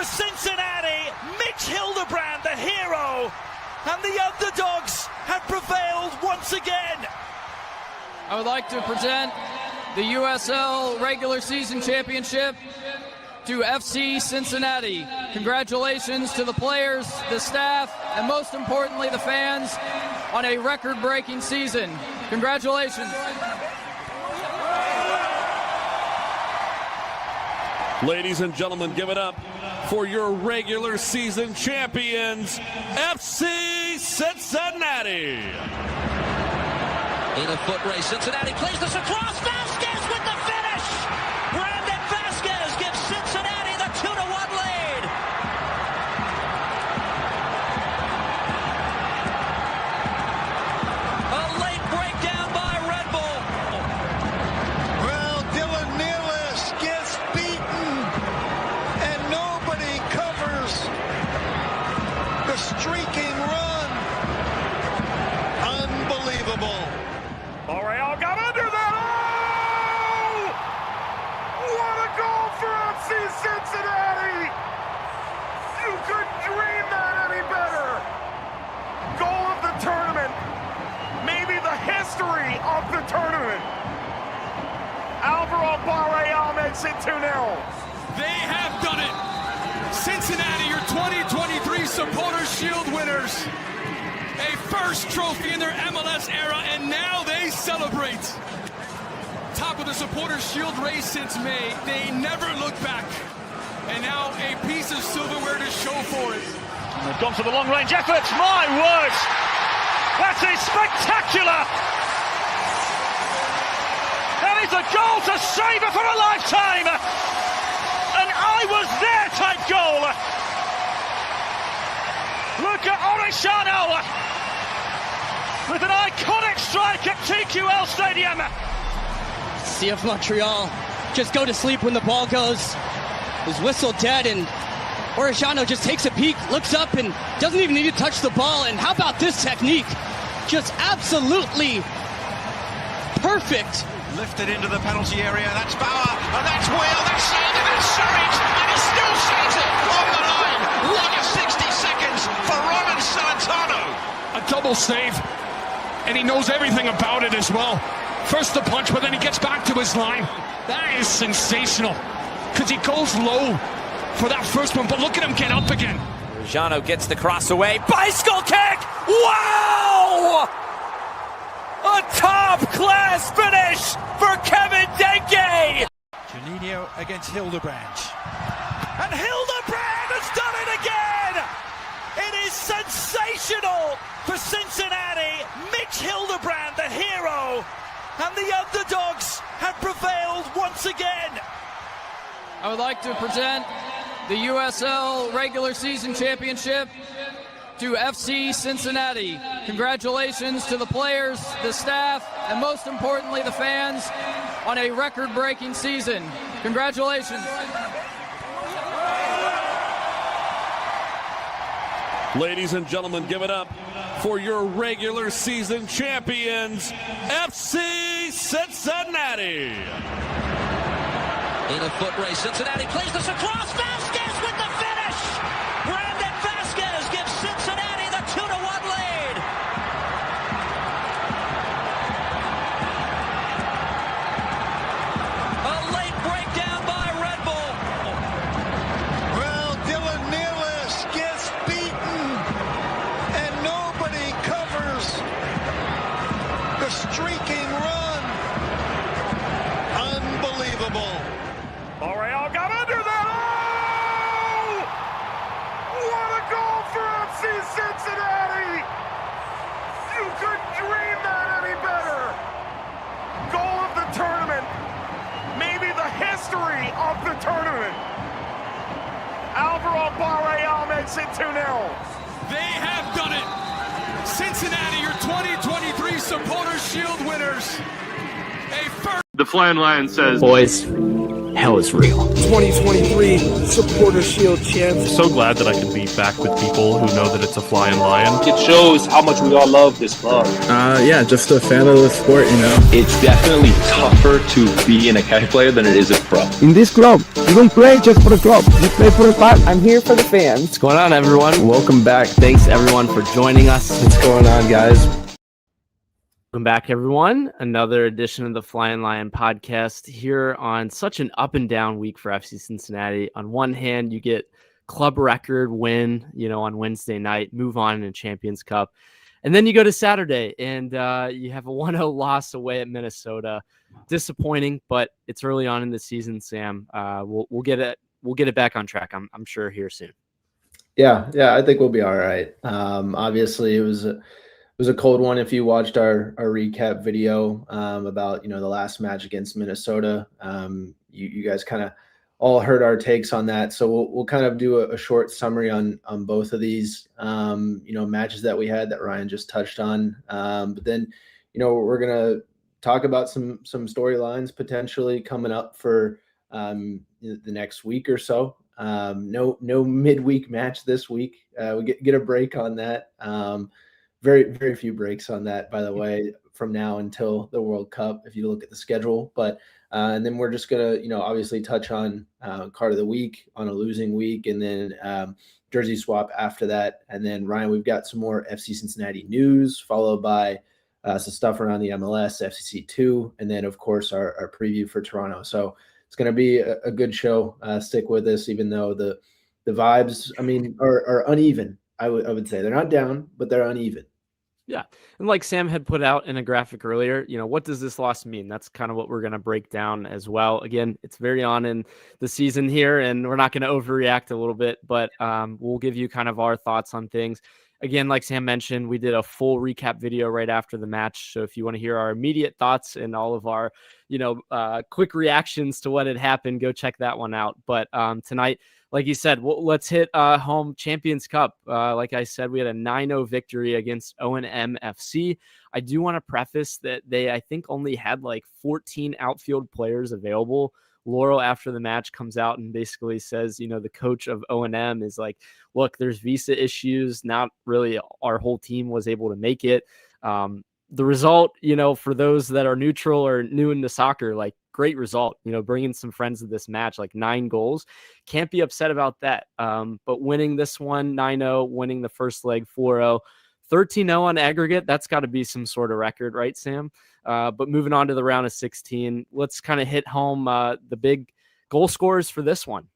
for Cincinnati. Mitch Hildebrand, the hero, and the underdogs have prevailed once again. I would like to present the USL Regular Season Championship to FC Cincinnati. Congratulations to the players, the staff, and most importantly the fans on a record-breaking season. Congratulations. Ladies and gentlemen, give it up for your regular season champions, FC Cincinnati. In a foot race, Cincinnati plays this across. Vasquez with the finish. Brandon Vasquez gives Cincinnati the 2-1 lead. A late breakdown by Red Bull. Well, Dylan Nealis gets beaten, and nobody covers the streaking run. Unbelievable. L'Oreal got under that. Oh! What a goal for FC Cincinnati! You couldn't dream that any better. Goal of the tournament. Maybe the history of the tournament. Alvaro Barreal makes it 2-0. They have done it. Cincinnati, your 2023 Supporters Shield winners. A first trophy in their MLS era, and now they celebrate. Top of the Supporters Shield race since May. They never look back. And now a piece of silverware to show for it. And they've gone for the long-range efforts. My word! That is spectacular! That is a goal to savour for a lifetime! An I-was-there type goal! Look at Orishano with an iconic strike at TQL Stadium. CF Montreal just go to sleep when the ball goes. His whistle dead, and Orishano just takes a peek, looks up, and doesn't even need to touch the ball. And how about this technique? Just absolutely perfect. Lifted into the penalty area. That's Bauer, and that's Will, that's saved, and that's Surridge, and he still saves it on the line. What a 60 seconds for Roman Celentano. A double save, and he knows everything about it as well. First the punch, but then he gets back to his line. That is sensational, because he goes low for that first one, but look at him get up again. Rajano gets the cross away. Bicycle kick! Wow! A top-class finish for Kevin Denke! Juninho against Hildebrand. And Hildebrand has done it again! It is sensational for Cincinnati. Mitch Hildebrand, the hero, and the underdogs have prevailed once again. I would like to present the USL Regular Season Championship to FC Cincinnati. Congratulations to the players, the staff, and most importantly the fans on a record-breaking season. Congratulations. Ladies and gentlemen, give it up for your regular season champions, FC Cincinnati. In a foot race, Cincinnati plays this across. Vasquez with the finish. Brandon Vasquez gives Cincinnati the 2-1 lead. A late breakdown by Red Bull. Well, Dylan Nealis gets beaten, and nobody covers the streaking run. Unbelievable. L'Oreal got under that. Oh! What a goal for FC Cincinnati! You couldn't dream that any better. Goal of the tournament. Maybe the history of the tournament. Alvaro Barreal makes it 2-0. They have done it. Cincinnati, your 2023 Supporters Shield winners. A first. The Flying Lion says, Boys, hell is real. 2023 Supporter Shield champs. So glad that I can be back with people who know that it's a flying lion. It shows how much we all love this club. Yeah, just a fan of the sport, you know. It's definitely tougher to be an academy player than it is a pro. In this club, you don't play just for the club. You play for the club. I'm here for the fans. What's going on, everyone? Welcome back. Thanks, everyone, for joining us. What's going on, guys? Welcome back, everyone. Another edition of the Flying Lion podcast here on such an up and down week for FC Cincinnati. On one hand, you get club record win, on Wednesday night, move on in Champions Cup. And then you go to Saturday and you have a 1-0 loss away at Minnesota. Disappointing, but it's early on in the season, Sam. We'll get it back on track. I'm sure here soon. Yeah, I think we'll be all right. Obviously, it was a cold one. If you watched our recap video about the last match against Minnesota, you guys kind of all heard our takes on that. So we'll kind of do a short summary on both of these matches that we had that Ryan just touched on. But then we're gonna talk about some storylines potentially coming up for the next week or so. No midweek match this week. We get a break on that. Very, very few breaks on that, by the way, from now until the World Cup, if you look at the schedule. But and then we're just going to, obviously touch on card of the week on a losing week, and then jersey swap after that. And then, Ryan, we've got some more FC Cincinnati news, followed by some stuff around the MLS, FCC2, and then, of course, our preview for Toronto. So it's going to be a good show. Stick with us, even though the vibes, are uneven. I would say they're not down, but they're uneven. Yeah. And like Sam had put out in a graphic earlier, what does this loss mean? That's kind of what we're going to break down as well. Again, it's very on in the season here, and we're not going to overreact a little bit, but we'll give you kind of our thoughts on things. Again, like Sam mentioned, we did a full recap video right after the match. So if you want to hear our immediate thoughts and all of our, quick reactions to what had happened, go check that one out. But tonight, like you said, let's hit home Champions Cup. Like I said, we had a 9-0 victory against O&M FC. I do want to preface that they, I think, only had like 14 outfield players available. Laurel, after the match, comes out and basically says, the coach of O&M is like, look, there's visa issues. Not really our whole team was able to make it. The result, for those that are neutral or new into soccer, like, great result, bringing some friends to this match, like 9 goals. Can't be upset about that. But winning this one 9-0, winning the first leg 4-0, 13-0 on aggregate, that's got to be some sort of record, right, Sam? But moving on to the round of 16, let's kind of hit home the big goal scorers for this one.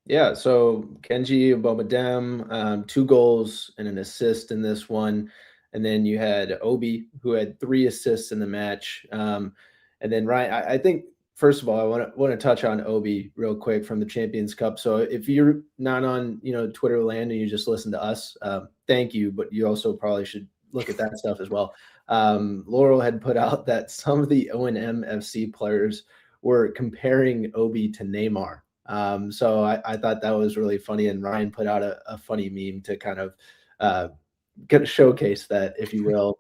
Yeah, so Kenji Mboma Dem, 2 goals and an assist in this one. And then you had Obi, who had 3 assists in the match. And then, Ryan, I think, first of all, I want to touch on Obi real quick from the Champions Cup. So if you're not on, Twitter land and you just listen to us, thank you. But you also probably should look at that stuff as well. Laurel had put out that some of the O&M FC players were comparing Obi to Neymar. So I thought that was really funny. And Ryan put out a funny meme to kind of showcase that, if you will,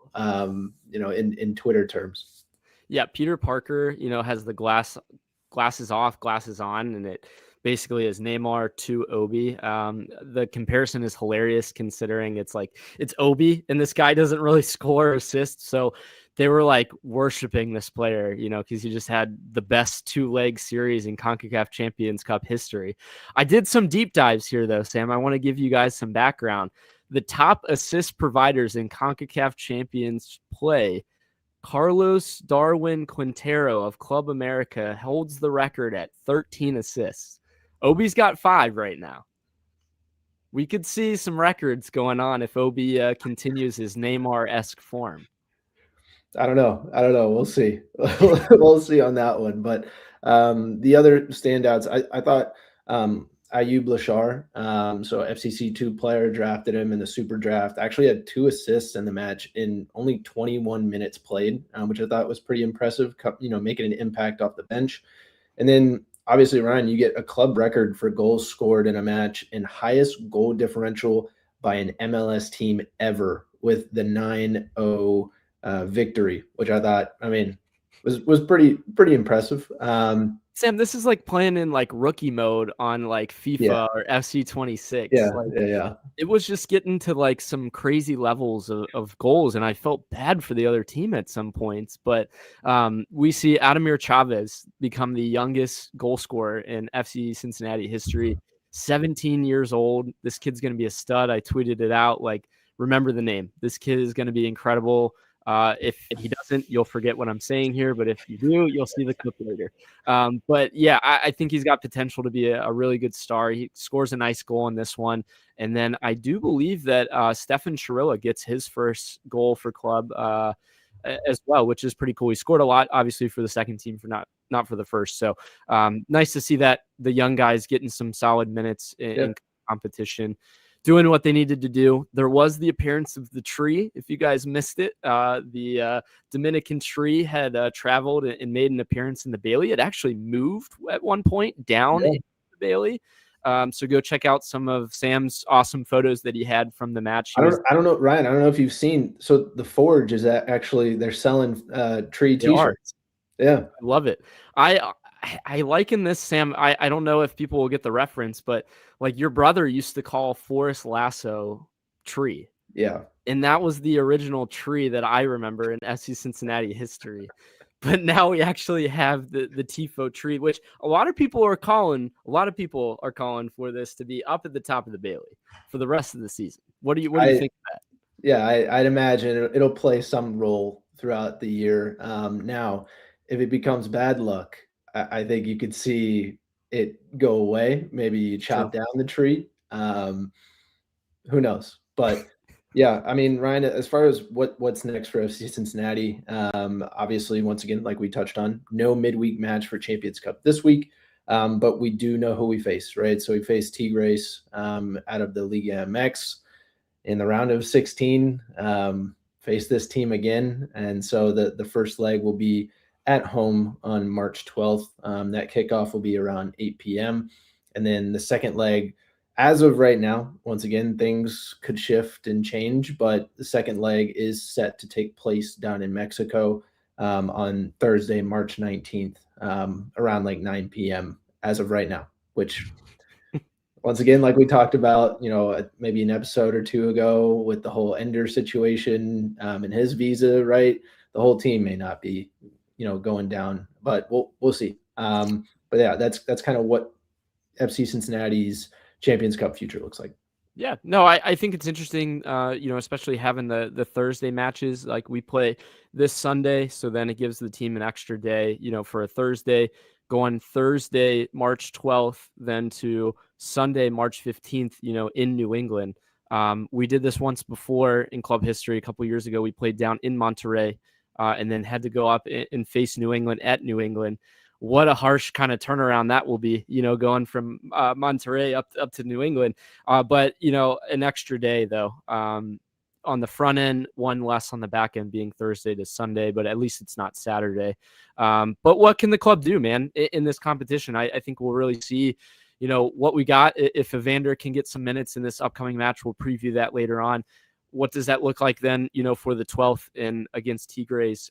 in Twitter terms. Yeah, Peter Parker, has the glasses off, glasses on, and it basically is Neymar to Obi. The comparison is hilarious considering it's Obi, and this guy doesn't really score or assist. So they were like worshiping this player, because he just had the best 2-leg series in Concacaf Champions Cup history. I did some deep dives here, though, Sam. I want to give you guys some background. The top assist providers in CONCACAF Champions play, Carlos Darwin Quintero of Club America holds the record at 13 assists. Obi's got 5 right now. We could see some records going on if Obi continues his Neymar-esque form. I don't know. We'll see. We'll see on that one. But the other standouts, I thought Ayub Lahjar, so FCC2 player, drafted him in the super draft, actually had 2 assists in the match in only 21 minutes played, which I thought was pretty impressive, making an impact off the bench. And then obviously, Ryan, you get a club record for goals scored in a match and highest goal differential by an MLS team ever with the 9-0 victory, which I thought, was pretty impressive. Sam, this is like playing in like rookie mode on like FIFA or FC 26. Yeah. It was just getting to like some crazy levels of goals, and I felt bad for the other team at some points. But we see Ademar Chávez become the youngest goal scorer in FC Cincinnati history. 17 years old. This kid's going to be a stud. I tweeted it out. Like, remember the name. This kid is going to be incredible. If he doesn't, you'll forget what I'm saying here. But if you do, you'll see the clip later. But yeah, I think he's got potential to be a really good star. He scores a nice goal in this one. And then I do believe that Stefan Chirilla gets his first goal for club as well, which is pretty cool. He scored a lot, obviously, for the second team, for not for the first. So nice to see that the young guys getting some solid minutes in competition, doing what they needed to do. There was the appearance of the tree. If you guys missed it, the Dominican tree had traveled and made an appearance in the Bailey. It actually moved at one point down into the Bailey. So go check out some of Sam's awesome photos that he had from the match. I don't know, Ryan. I don't know if you've seen. So the Forge is actually they're selling tree t-shirts. Yeah, I love it. I liken this, Sam. I don't know if people will get the reference, but like your brother used to call Forest Lasso tree. Yeah. And that was the original tree that I remember in FC Cincinnati history. But now we actually have the Tifo tree, which a lot of people are calling for this to be up at the top of the Bailey for the rest of the season. What do you think of that? Yeah, I'd imagine it'll play some role throughout the year. Now, if it becomes bad luck, I think you could see it go away. Maybe you chop down the tree. Who knows? But yeah, I mean, Ryan, as far as what's next for FC Cincinnati, obviously, once again, like we touched on, no midweek match for Champions Cup this week, but we do know who we face, right? So we face Tigres out of the Liga MX in the round of 16, face this team again. And so the first leg will be at home on March 12th. That kickoff will be around 8 p.m. And then the second leg, as of right now, once again, things could shift and change, but the second leg is set to take place down in Mexico on Thursday, March 19th, around like 9 p.m. as of right now, which once again, like we talked about, maybe an episode or two ago with the whole Ender situation and his visa, right? The whole team may not be, going down, but we'll see. But yeah, that's kind of what FC Cincinnati's Champions Cup future looks like. Yeah, no, I think it's interesting, especially having the Thursday matches. Like we play this Sunday, so then it gives the team an extra day, for a Thursday, going Thursday, March 12th, then to Sunday, March 15th, in New England. We did this once before in club history. A couple years ago, we played down in Monterrey and then had to go up and face New England at New England. What a harsh kind of turnaround that will be, going from Monterrey up to New England. But, an extra day, though, on the front end, one less on the back end being Thursday to Sunday, but at least it's not Saturday. But what can the club do, man, in this competition? I think we'll really see, what we got. If Evander can get some minutes in this upcoming match, we'll preview that later on. What does that look like then, for the 12th and against Tigres?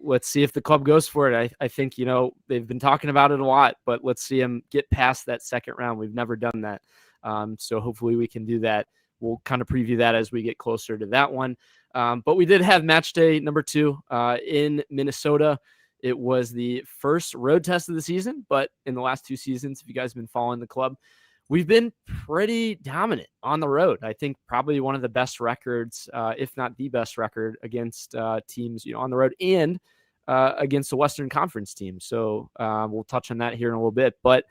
Let's see if the club goes for it. I think, they've been talking about it a lot, but let's see them get past that second round. We've never done that. So hopefully we can do that. We'll kind of preview that as we get closer to that one. But we did have match day number 2 in Minnesota. It was the first road test of the season, but in the last 2 seasons, if you guys have been following the club, we've been pretty dominant on the road. I think probably one of the best records, if not the best record against teams, on the road and against the Western Conference team. So we'll touch on that here in a little bit. But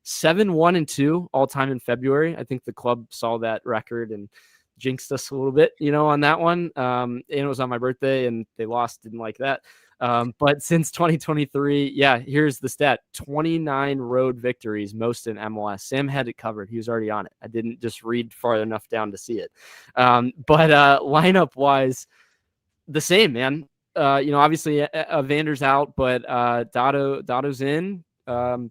7-1-2 all time in February. I think the club saw that record and jinxed us a little bit, on that one. And it was on my birthday and they lost. Didn't like that. But since 2023, here's the stat: 29 road victories, most in MLS. Sam had it covered. He was already on it. I didn't just read far enough down to see it. But lineup wise, the same, man. Obviously Evander's out, but Dado's in,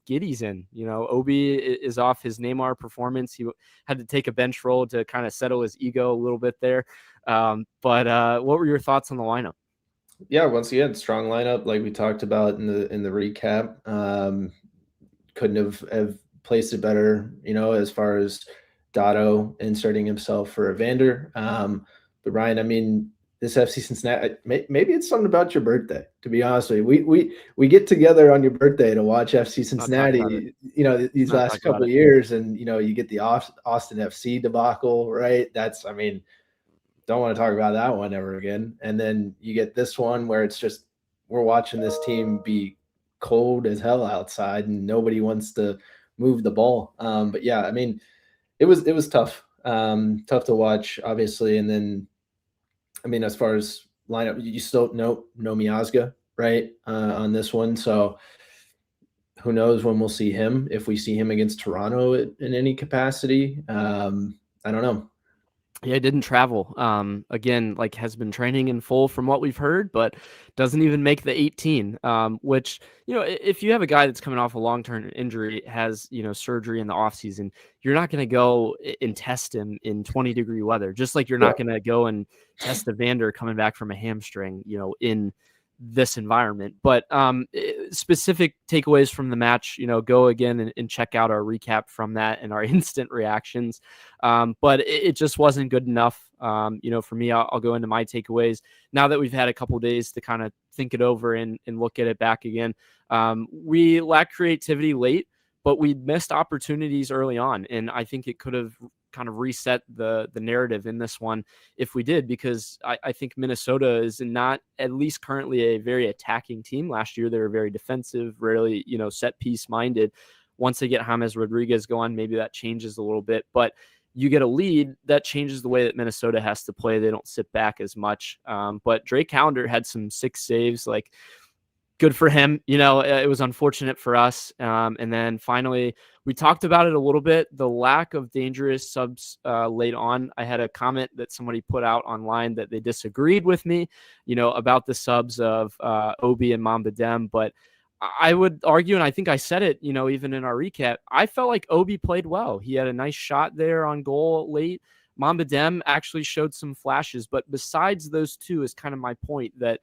Giddy's in. Obi is off his Neymar performance. He had to take a bench role to kind of settle his ego a little bit there. But what were your thoughts on the lineup? Yeah, once again, strong lineup like we talked about in the recap. Couldn't have placed it better, as far as Dotto inserting himself for Evander. But Ryan, I mean, this FC Cincinnati, maybe it's something about your birthday, to be honest with you. We get together on your birthday to watch FC Cincinnati, these last couple of years, and you get the Austin FC debacle, right? Don't want to talk about that one ever again. And then you get this one where it's just we're watching this team be cold as hell outside and nobody wants to move the ball. But yeah, I mean, it was tough. Tough to watch, obviously. And then, I mean, as far as lineup, you still know Miazga, right, on this one. So who knows when we'll see him, if we see him against Toronto in any capacity. I don't know. Yeah, didn't travel. Again, has been training in full from what we've heard, but doesn't even make the 18, which, if you have a guy that's coming off a long-term injury, has, surgery in the offseason, you're not going to go and test him in 20-degree weather, just like you're not going to go and test Evander coming back from a hamstring, in this environment. But specific takeaways from the match, go again and check out our recap from that and our instant reactions. But it just wasn't good enough. For me, I'll go into my takeaways now that we've had a couple days to kind of think it over and look at it back again. We lacked creativity late, but we missed opportunities early on. And I think it could have kind of reset the narrative in this one if we did, because I think Minnesota is not, at least currently, a very attacking team. Last year they were very defensive, rarely set piece minded. Once they get James Rodriguez going, maybe that changes a little bit, but you get a lead, that changes the way that Minnesota has to play. They don't sit back as much. But Drake Callender had some 6 saves, good for him. It was unfortunate for us. And then finally, we talked about it a little bit, the lack of dangerous subs late on. I had a comment that somebody put out online that they disagreed with me, about the subs of Obi and Mboma Dem. But I would argue, and I think I said it, even in our recap, I felt like Obi played well. He had a nice shot there on goal late. Mboma Dem actually showed some flashes. But besides those two is kind of my point, that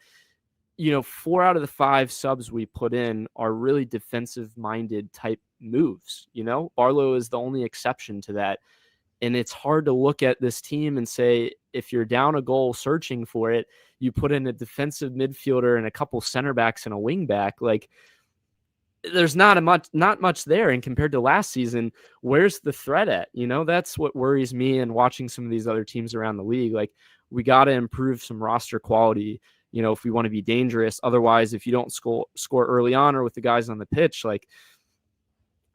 4 out of the 5 subs we put in are really defensive-minded type moves. Barlow is the only exception to that. And it's hard to look at this team and say, if you're down a goal searching for it, you put in a defensive midfielder and a couple center backs and a wing back. There's not much there. And compared to last season, where's the threat at? That's what worries me. And watching some of these other teams around the league, we got to improve some roster quality, if we want to be dangerous. Otherwise, if you don't score early on or with the guys on the pitch,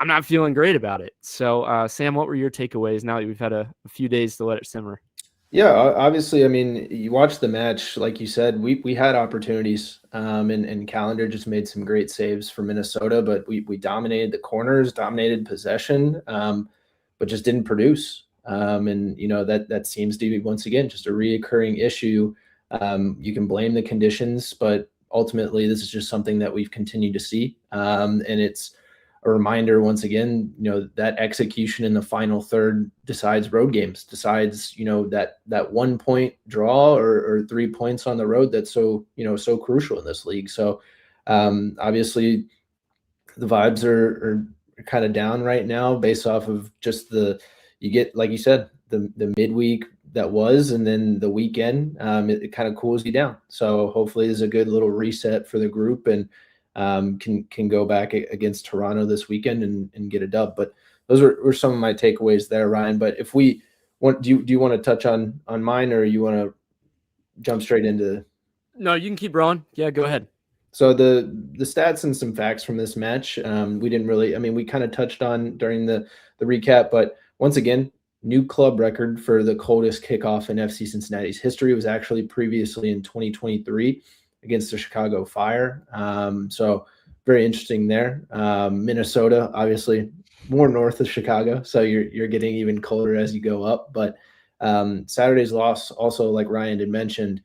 I'm not feeling great about it. So, Sam, what were your takeaways now that we've had a few days to let it simmer? Yeah, obviously, I mean, you watched the match, like you said, we had opportunities, and Callender just made some great saves for Minnesota, but we dominated the corners, dominated possession, but just didn't produce. And, that seems to be, once again, just a reoccurring issue. You can blame the conditions, but ultimately this is just something that we've continued to see. And it's a reminder, once again, that execution in the final third decides road games, decides, that 1 point draw or 3 points on the road. That's so crucial in this league. So obviously the vibes are kind of down right now based off of just you get, like you said, the midweek that was, and then the weekend, it kind of cools you down. So hopefully there's a good little reset for the group, and can go back against Toronto this weekend and get a dub. But those were some of my takeaways there, Ryan. But if we want, do you want to touch on mine, or you want to jump straight into? No, you can keep rolling. Yeah, go ahead. So the stats and some facts from this match, we didn't really, we kind of touched on during the recap, but once again, new club record for the coldest kickoff in FC Cincinnati's history. Was actually previously in 2023 against the Chicago Fire. So very interesting there. Minnesota, obviously more north of Chicago, so you're getting even colder as you go up. But Saturday's loss, also, like Ryan had mentioned,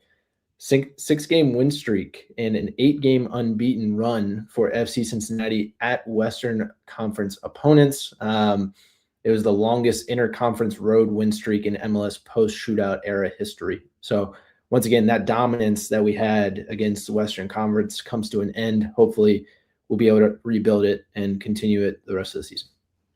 6-game win streak and an 8-game unbeaten run for FC Cincinnati at Western Conference opponents. It was the longest interconference road win streak in MLS post-shootout era history. So once again, that dominance that we had against the Western Conference comes to an end. Hopefully we'll be able to rebuild it and continue it the rest of the season.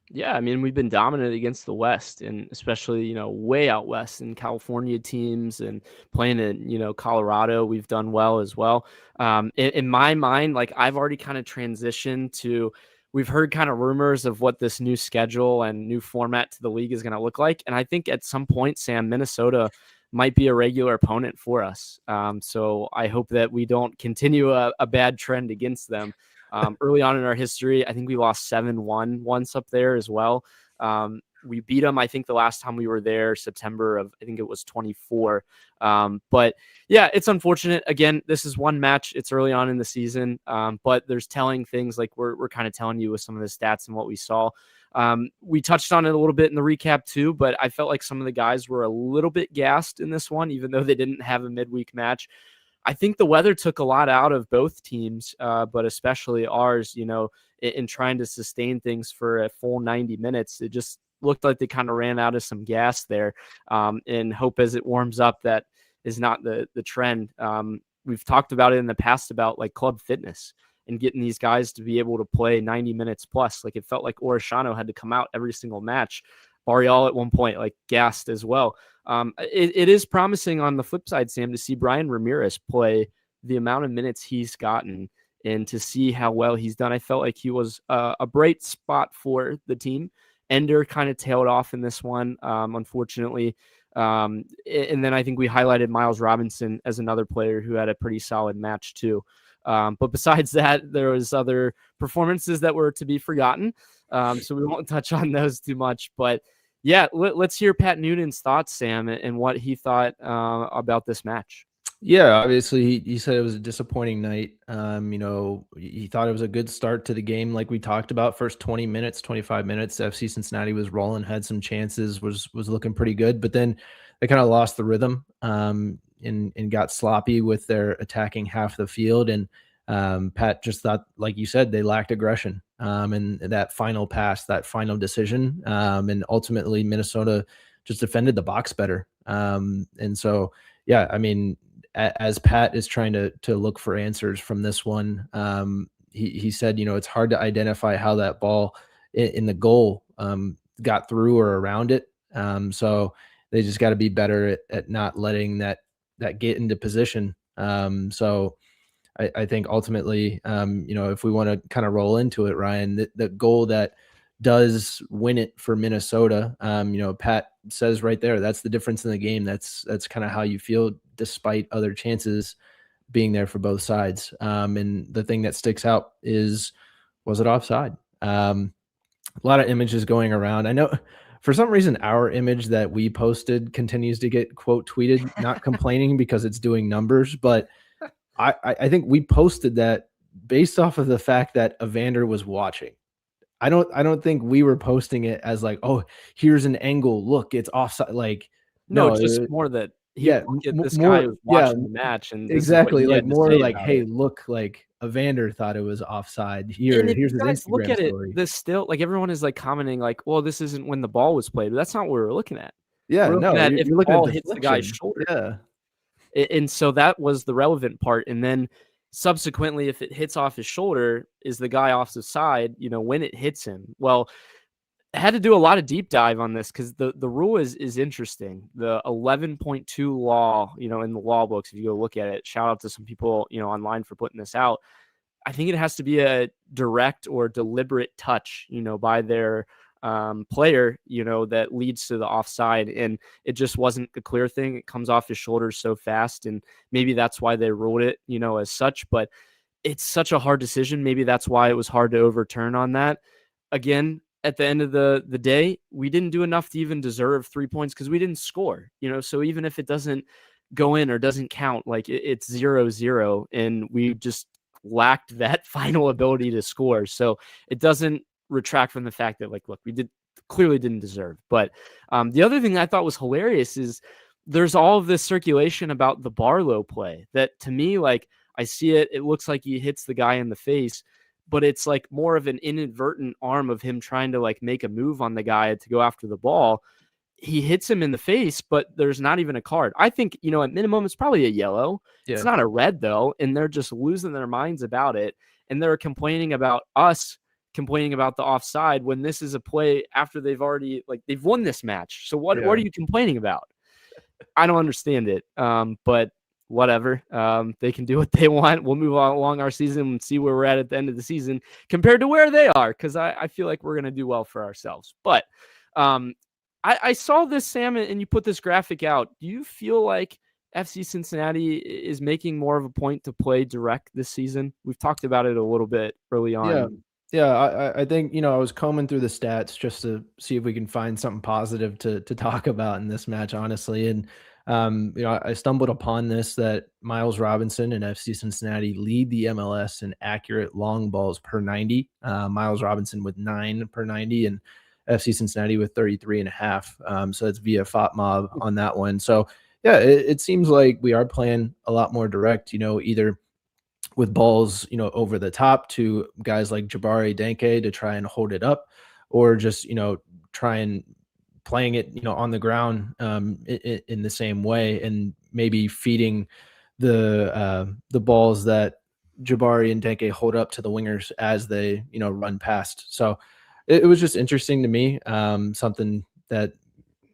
Yeah, I mean, we've been dominant against the West, and especially, way out west in California teams, and playing in, Colorado, we've done well as well. In my mind, like, I've already kind of transitioned to, we've heard kind of rumors of what this new schedule and new format to the league is going to look like. And I think at some point, Sam, Minnesota might be a regular opponent for us. So I hope that we don't continue a bad trend against them. Early on in our history, I think we lost 7-1 once up there as well. We beat them, I think, the last time we were there, September of, I think it was 24. But yeah, it's unfortunate. Again, this is one match. It's early on in the season, but there's telling things like we're kind of telling you with some of the stats and what we saw. We touched on it a little bit in the recap too, but I felt like some of the guys were a little bit gassed in this one, even though they didn't have a midweek match. I think the weather took a lot out of both teams, but especially ours, in trying to sustain things for a full 90 minutes. It just looked like they kind of ran out of some gas there, and hope as it warms up, that is not the trend. We've talked about it in the past about like club fitness and getting these guys to be able to play 90 minutes plus. Like, it felt like Orishano had to come out every single match. Ariel at one point, like, gassed as well. It is promising on the flip side, Sam, to see Brian Ramirez play the amount of minutes he's gotten and to see how well he's done. I felt like he was a bright spot for the team. Ender kind of tailed off in this one, unfortunately. And then I think we highlighted Miles Robinson as another player who had a pretty solid match too. But besides that, there was other performances that were to be forgotten. So we won't touch on those too much, but yeah, let's hear Pat Noonan's thoughts, Sam, and what he thought about this match. Yeah, obviously he said it was a disappointing night. He thought it was a good start to the game. Like we talked about, first 20 minutes, 25 minutes, FC Cincinnati was rolling, had some chances, was looking pretty good, but then they kind of lost the rhythm and got sloppy with their attacking half the field. And Pat just thought, like you said, they lacked aggression. And that final pass, that final decision, and ultimately Minnesota just defended the box better. And so, yeah, I mean, as Pat is trying to look for answers from this one, he said, it's hard to identify how that ball in the goal got through or around it. So they just got to be better at not letting that get into position. So I think ultimately, if we want to kind of roll into it, Ryan, the goal that does win it for Minnesota, Pat says right there, that's the difference in the game. That's kind of how you feel despite other chances being there for both sides. And the thing that sticks out is, was it offside? A lot of images going around. I know for some reason our image that we posted continues to get quote tweeted, not complaining because it's doing numbers, but I think we posted that based off of the fact that Evander was watching. I don't think we were posting it as like, oh, here's an angle. Look, it's offside. Like, no, just more that this guy was watching the match, and exactly, like more like, hey, look, like Evander thought it was offside. Here's his Instagram look at story. This still, like, everyone is like commenting like, well, this isn't when the ball was played, but that's not what we're looking at. Yeah, we're looking at if the ball hits the guy's shoulder. Yeah. And so that was the relevant part. And then subsequently, if it hits off his shoulder, is the guy off the side, when it hits him? Well, I had to do a lot of deep dive on this because the rule is interesting. The 11.2 law, in the law books, if you go look at it, shout out to some people, online for putting this out. I think it has to be a direct or deliberate touch, by their player, that leads to the offside, and it just wasn't a clear thing. It comes off his shoulders so fast, and maybe that's why they ruled it, as such, but it's such a hard decision. Maybe that's why it was hard to overturn on that. Again, at the end of the day, we didn't do enough to even deserve 3 points because we didn't score, so even if it doesn't go in or doesn't count, like it's 0-0, and we just lacked that final ability to score. So it doesn't retract from the fact that, like, look, we clearly didn't deserve. But the other thing I thought was hilarious is there's all of this circulation about the Barlow play that, to me, like, I see it looks like he hits the guy in the face, but it's like more of an inadvertent arm of him trying to like make a move on the guy to go after the ball. he hits him in the face, but there's not even a card. I think, at minimum, it's probably a yellow. Yeah. It's not a red, though, and they're just losing their minds about it. And they're complaining about us complaining about the offside when this is a play after they've already, they've won this match. So what are you complaining about? I don't understand it, but whatever. They can do what they want. We'll move on along our season and see where we're at the end of the season compared to where they are, because I feel like we're going to do well for ourselves. But I saw this, Sam, and you put this graphic out. Do you feel like FC Cincinnati is making more of a point to play direct this season? We've talked about it a little bit early on. Yeah, I think, I was combing through the stats just to see if we can find something positive to talk about in this match, honestly. And, I stumbled upon this, that Miles Robinson and FC Cincinnati lead the MLS in accurate long balls per 90. Miles Robinson with 9 per 90 and FC Cincinnati with 33.5. So that's via FOTMob on that one. So yeah, it seems like we are playing a lot more direct, either with balls, over the top to guys like Jabari Denke to try and hold it up, or just, try and playing it, on the ground in the same way, and maybe feeding the balls that Jabari and Denke hold up to the wingers as they, run past. So it was just interesting to me, something that,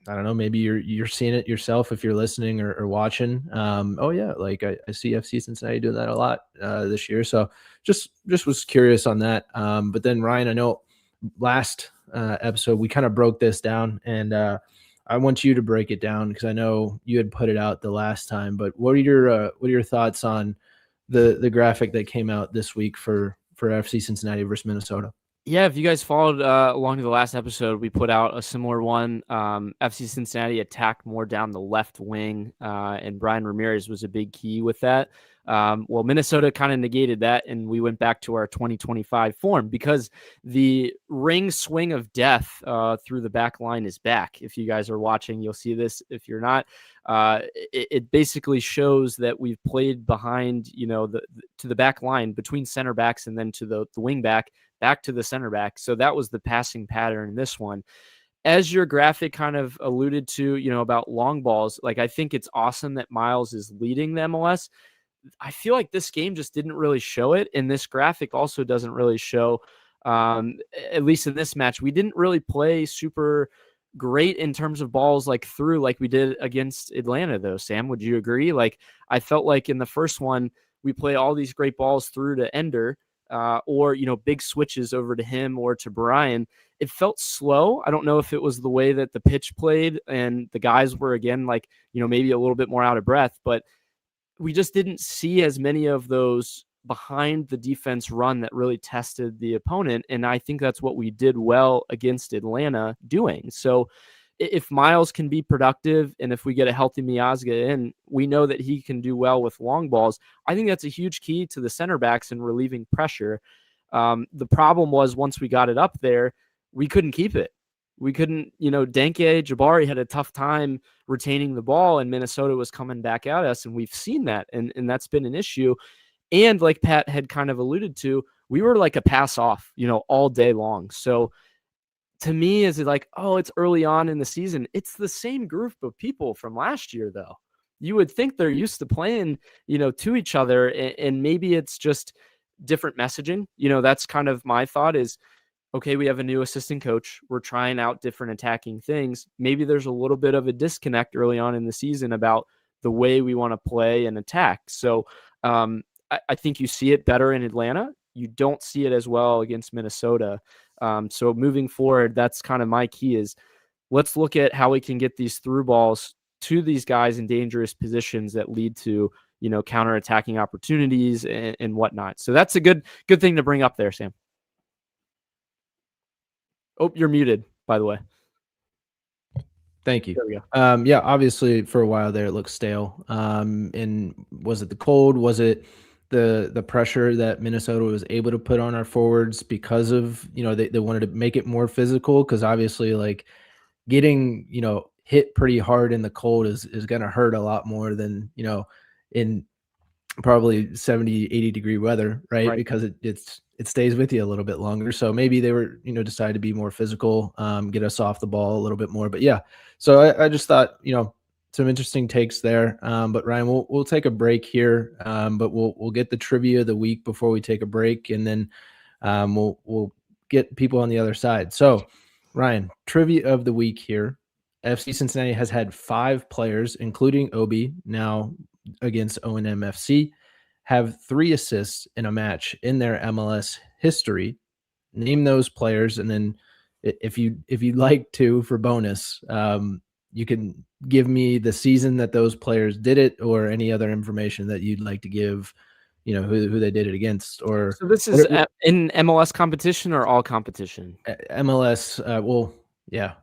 I don't know, maybe you're seeing it yourself if you're listening or watching. Oh yeah, I see FC Cincinnati doing that a lot this year. So just was curious on that. But then Ryan, I know last episode we kind of broke this down, and I want you to break it down because I know you had put it out the last time. But what are your thoughts on the graphic that came out this week for FC Cincinnati versus Minnesota? Yeah, if you guys followed along to the last episode, we put out a similar one. FC Cincinnati attacked more down the left wing, and Brian Ramirez was a big key with that. Well, Minnesota kind of negated that, and we went back to our 2025 form because the ring swing of death through the back line is back. If you guys are watching, you'll see this. If you're not, it basically shows that we've played behind, to the back line between center backs and then to the wing back to the center back. So that was the passing pattern in this one. As your graphic kind of alluded to, about long balls, I think it's awesome that Miles is leading the MLS. I feel like this game just didn't really show it, and this graphic also doesn't really show, at least in this match. We didn't really play super great in terms of balls through like we did against Atlanta, though. Sam, would you agree? I felt like in the first one, we play all these great balls through to Ender, or, big switches over to him or to Brian. It felt slow. I don't know if it was the way that the pitch played and the guys were, again, maybe a little bit more out of breath, but we just didn't see as many of those behind the defense run that really tested the opponent. And I think that's what we did well against Atlanta doing. So if Miles can be productive and if we get a healthy Miazga in, we know that he can do well with long balls. I think that's a huge key to the center backs in relieving pressure. The problem was once we got it up there, we couldn't keep it. We couldn't, Denke, Jabari had a tough time retaining the ball, and Minnesota was coming back at us, and we've seen that, and that's been an issue. And like Pat had kind of alluded to, we were like a pass off, all day long. So to me, is it it's early on in the season? It's the same group of people from last year, though. You would think they're used to playing, to each other, and maybe it's just different messaging. That's kind of my thought is, okay, we have a new assistant coach. We're trying out different attacking things. Maybe there's a little bit of a disconnect early on in the season about the way we want to play and attack. So I think you see it better in Atlanta. You don't see it as well against Minnesota. So moving forward, that's kind of my key is let's look at how we can get these through balls to these guys in dangerous positions that lead to, counterattacking opportunities and whatnot. So that's a good thing to bring up there, Sam. Oh, you're muted, by the way. Thank you. There we go. Yeah, obviously for a while there, it looked stale. And was it the cold? Was it the pressure that Minnesota was able to put on our forwards because of, they wanted to make it more physical? Because obviously, getting, hit pretty hard in the cold is going to hurt a lot more than, in probably 70, 80 degree weather, right? Because it stays with you a little bit longer. So maybe they were, decided to be more physical, get us off the ball a little bit more. But yeah, so I just thought, some interesting takes there. But Ryan, we'll take a break here. But we'll get the trivia of the week before we take a break, and then we'll get people on the other side. So Ryan, trivia of the week here. FC Cincinnati has had 5 players, including Obi, now against O&M FC, have 3 assists in a match in their MLS history. Name those players, and then if you'd like to, for bonus, you can give me the season that those players did it, or any other information that you'd like to give, who they did it against. Or so this is in MLS competition or all competition? MLS. Well, yeah.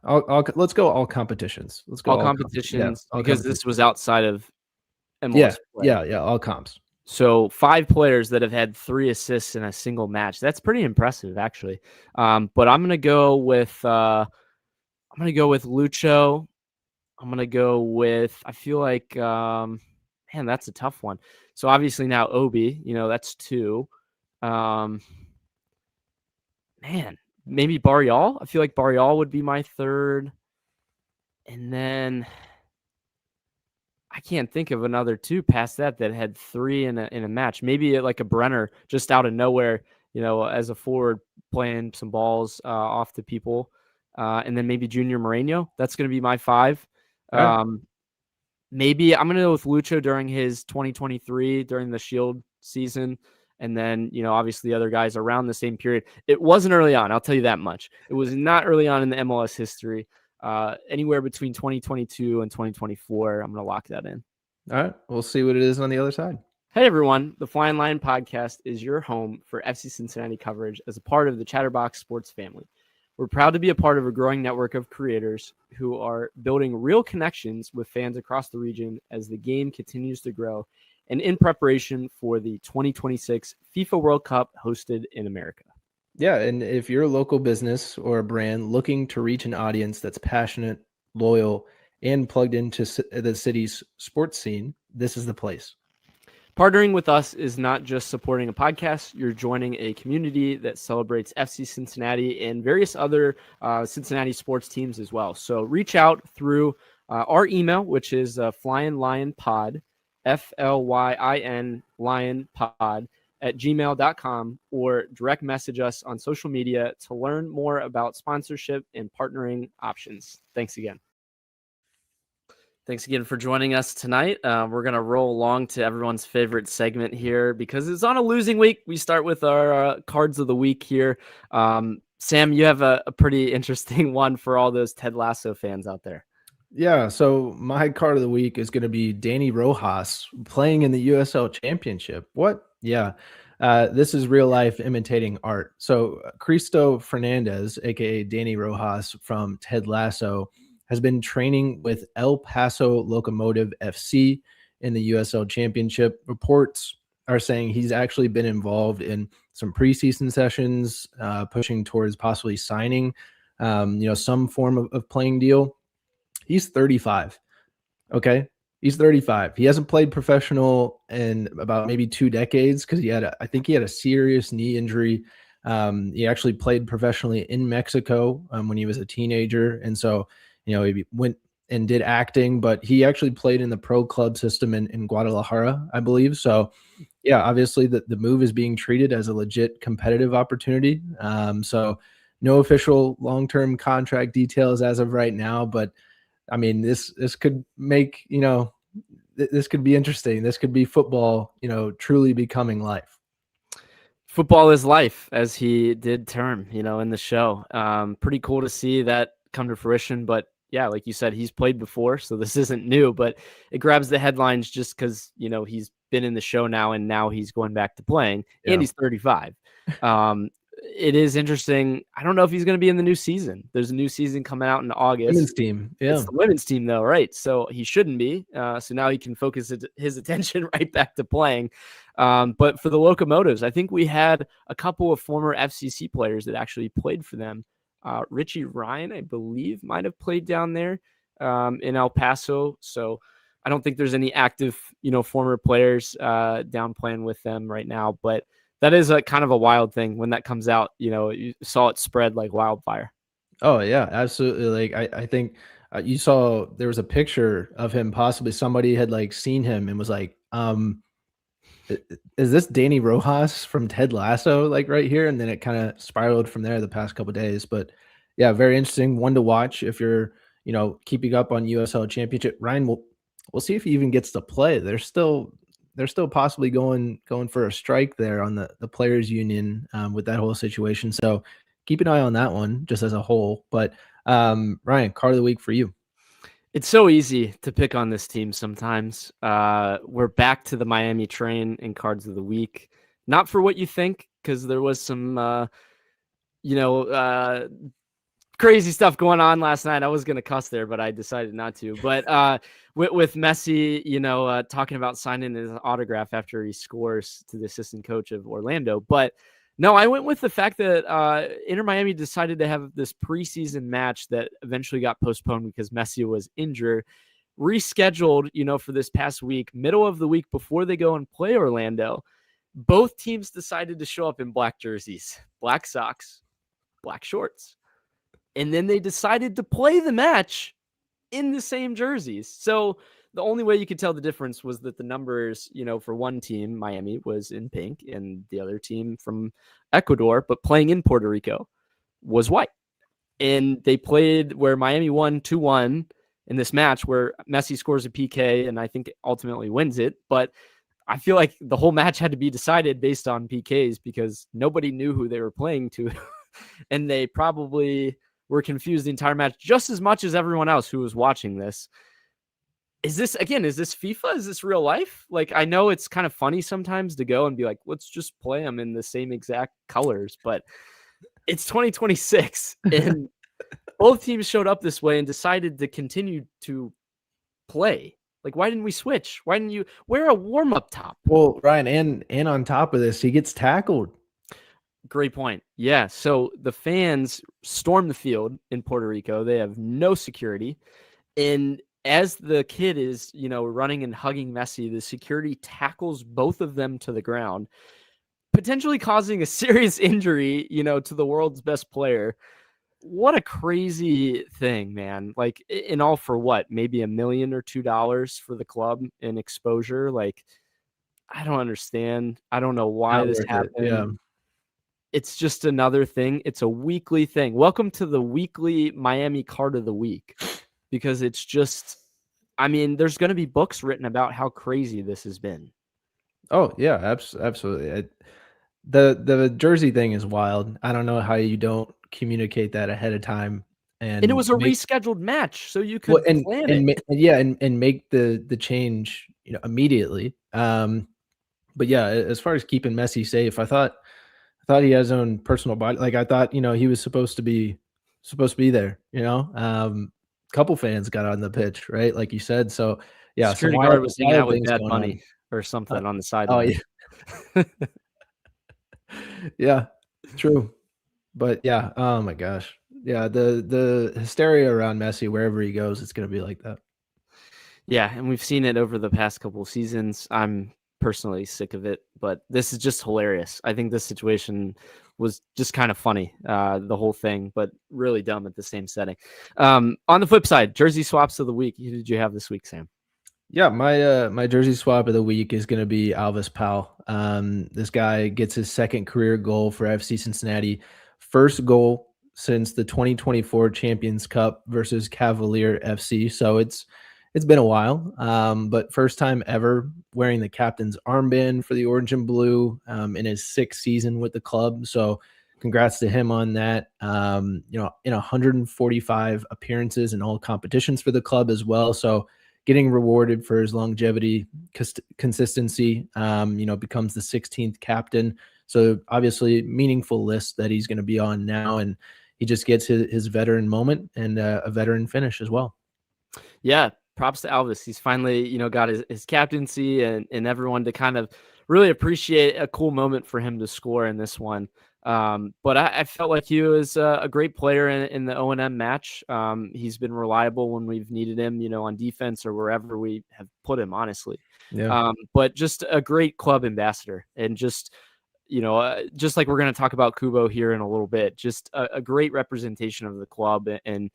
Let's go all competitions. Let's go all competitions, all because competitions. this was outside of MLS. Yeah, all comps. So 5 players that have had 3 assists in a single match. That's pretty impressive, actually. But I'm gonna go with Lucho. I'm gonna go with. I feel like, man, that's a tough one. So obviously now Obi, that's 2. Man, maybe Barrial. I feel like Barrial would be my 3rd, and then I can't think of another 2 past that had 3 in a match. Maybe like a Brenner, just out of nowhere, as a forward, playing some balls off to people, and then maybe Junior Moreno. That's going to be my 5. Maybe I'm going to go with Lucho during his 2023, during the Shield season. And then, obviously other guys around the same period. It wasn't early on, I'll tell you that much. It was not early on in the MLS history. Anywhere between 2022 and 2024, I'm going to lock that in. All right. We'll see what it is on the other side. Hey, everyone. The Flying Lion podcast is your home for FC Cincinnati coverage as a part of the Chatterbox Sports family. We're proud to be a part of a growing network of creators who are building real connections with fans across the region as the game continues to grow, and in preparation for the 2026 FIFA World Cup hosted in America. Yeah, and if you're a local business or a brand looking to reach an audience that's passionate, loyal, and plugged into the city's sports scene, this is the place. Partnering with us is not just supporting a podcast. You're joining a community that celebrates FC Cincinnati and various other Cincinnati sports teams as well. So reach out through our email, which is Flying Lion Pod, FLYIN Lion Pod @gmail.com, or direct message us on social media to learn more about sponsorship and partnering options. Thanks again. Thanks again for joining us tonight. We're going to roll along to everyone's favorite segment here because it's on a losing week. We start with our cards of the week here. Sam, you have a pretty interesting one for all those Ted Lasso fans out there. Yeah, so my card of the week is going to be Danny Rojas playing in the USL Championship. What? Yeah, this is real life imitating art. So Cristo Fernandez, aka Danny Rojas from Ted Lasso, has been training with El Paso Locomotive FC in the USL Championship. Reports are saying he's actually been involved in some preseason sessions, pushing towards possibly signing, some form of playing deal. He's 35. Okay. He's 35. He hasn't played professional in about maybe 2 decades because I think he had a serious knee injury. He actually played professionally in Mexico when he was a teenager. And so, he went and did acting, but he actually played in the pro club system in Guadalajara, I believe. So yeah, obviously the move is being treated as a legit competitive opportunity. So no official long-term contract details as of right now, but I mean, this could make, this could be interesting. This could be football, truly becoming life. Football is life, as he did term, in the show. Pretty cool to see that come to fruition, but yeah, like you said, he's played before, so this isn't new, but it grabs the headlines just because, he's been in the show now and now he's going back to playing, and he's 35. It is interesting. I don't know if he's going to be in the new season. There's a new season coming out in August. Women's team. Yeah. It's the women's team though, right? So he shouldn't be. So now he can focus his attention right back to playing. But for the Locomotives, I think we had a couple of former FCC players that actually played for them. Richie Ryan, I believe, might have played down there in El Paso. So I don't think there's any active, former players down playing with them right now, but that is a kind of a wild thing when that comes out. You saw it spread like wildfire. Oh yeah, absolutely. Like I think you saw there was a picture of him, possibly somebody had like seen him and was like, is this Danny Rojas from Ted Lasso like right here? And then it kind of spiraled from there the past couple of days. But yeah, very interesting one to watch if you're, keeping up on USL Championship. Ryan, we'll see if he even gets to play. They're still possibly going for a strike there on the players union with that whole situation. So keep an eye on that one just as a whole. But Ryan, card of the week for you. It's so easy to pick on this team sometimes. We're back to the Miami train in cards of the week. Not for what you think, because there was some, crazy stuff going on last night. I was going to cuss there, but I decided not to. But with Messi, talking about signing his autograph after he scores to the assistant coach of Orlando. But no, I went with the fact that Inter Miami decided to have this preseason match that eventually got postponed because Messi was injured, rescheduled, for this past week, middle of the week before they go and play Orlando. Both teams decided to show up in black jerseys, black socks, black shorts. And then they decided to play the match in the same jerseys. So the only way you could tell the difference was that the numbers, for one team, Miami, was in pink, and the other team from Ecuador, but playing in Puerto Rico, was white. And they played where Miami won 2-1 in this match where Messi scores a PK and I think ultimately wins it. But I feel like the whole match had to be decided based on PKs because nobody knew who they were playing to. And they probably were confused the entire match just as much as everyone else who was watching this. Is this FIFA? Is this real life? Like, I know it's kind of funny sometimes to go and be like, let's just play them in the same exact colors, but it's 2026 and both teams showed up this way and decided to continue to play. Like, why didn't we switch? Why didn't you wear a warm-up top? Well, Ryan, and on top of this, he gets tackled. Great point. Yeah. So the fans storm the field in Puerto Rico. They have no security. And as the kid is, running and hugging Messi, the security tackles both of them to the ground, potentially causing a serious injury, to the world's best player. What a crazy thing, man. Like, in all for what? Maybe $1 million or $2 million for the club in exposure. Like, I don't understand. I don't know why this happened. Yeah. It's just another thing. It's a weekly thing. Welcome to the weekly Miami card of the week, because it's just, there's going to be books written about how crazy this has been. Oh yeah, absolutely. The jersey thing is wild. I don't know how you don't communicate that ahead of time. And it was a rescheduled match, so you could plan it. And make the change, immediately. But yeah, as far as keeping Messi safe, I thought he has his own personal body. Like, I thought, he was supposed to be there, couple fans got on the pitch, right? Like you said. So yeah. Security guard was hanging out with Bad Bunny or something on the sideline. Oh, yeah. Yeah, true. But yeah, oh my gosh. Yeah, the hysteria around Messi, wherever he goes, it's going to be like that. Yeah, and we've seen it over the past couple of seasons. I'm personally sick of it, but this is just hilarious. I think this situation was just kind of funny, the whole thing, but really dumb at the same setting. On the flip side, jersey swaps of the week. Who did you have this week, Sam? Yeah, my jersey swap of the week is going to be Alves Pau. This guy gets his second career goal for FC Cincinnati. First goal since the 2024 Champions Cup versus Cavalier FC. So it's been a while, but first time ever wearing the captain's armband for the Orange and Blue in his 6th season with the club. So congrats to him on that. In 145 appearances in all competitions for the club as well. So getting rewarded for his longevity, consistency, becomes the 16th captain. So obviously meaningful list that he's going to be on now. And he just gets his veteran moment and a veteran finish as well. Yeah. Props to Alves. He's finally, got his captaincy and everyone to kind of really appreciate a cool moment for him to score in this one. But I felt like he was a great player in the O&M match. He's been reliable when we've needed him, on defense or wherever we have put him, honestly. Yeah. But just a great club ambassador, and just like we're going to talk about Kubo here in a little bit, just a great representation of the club, and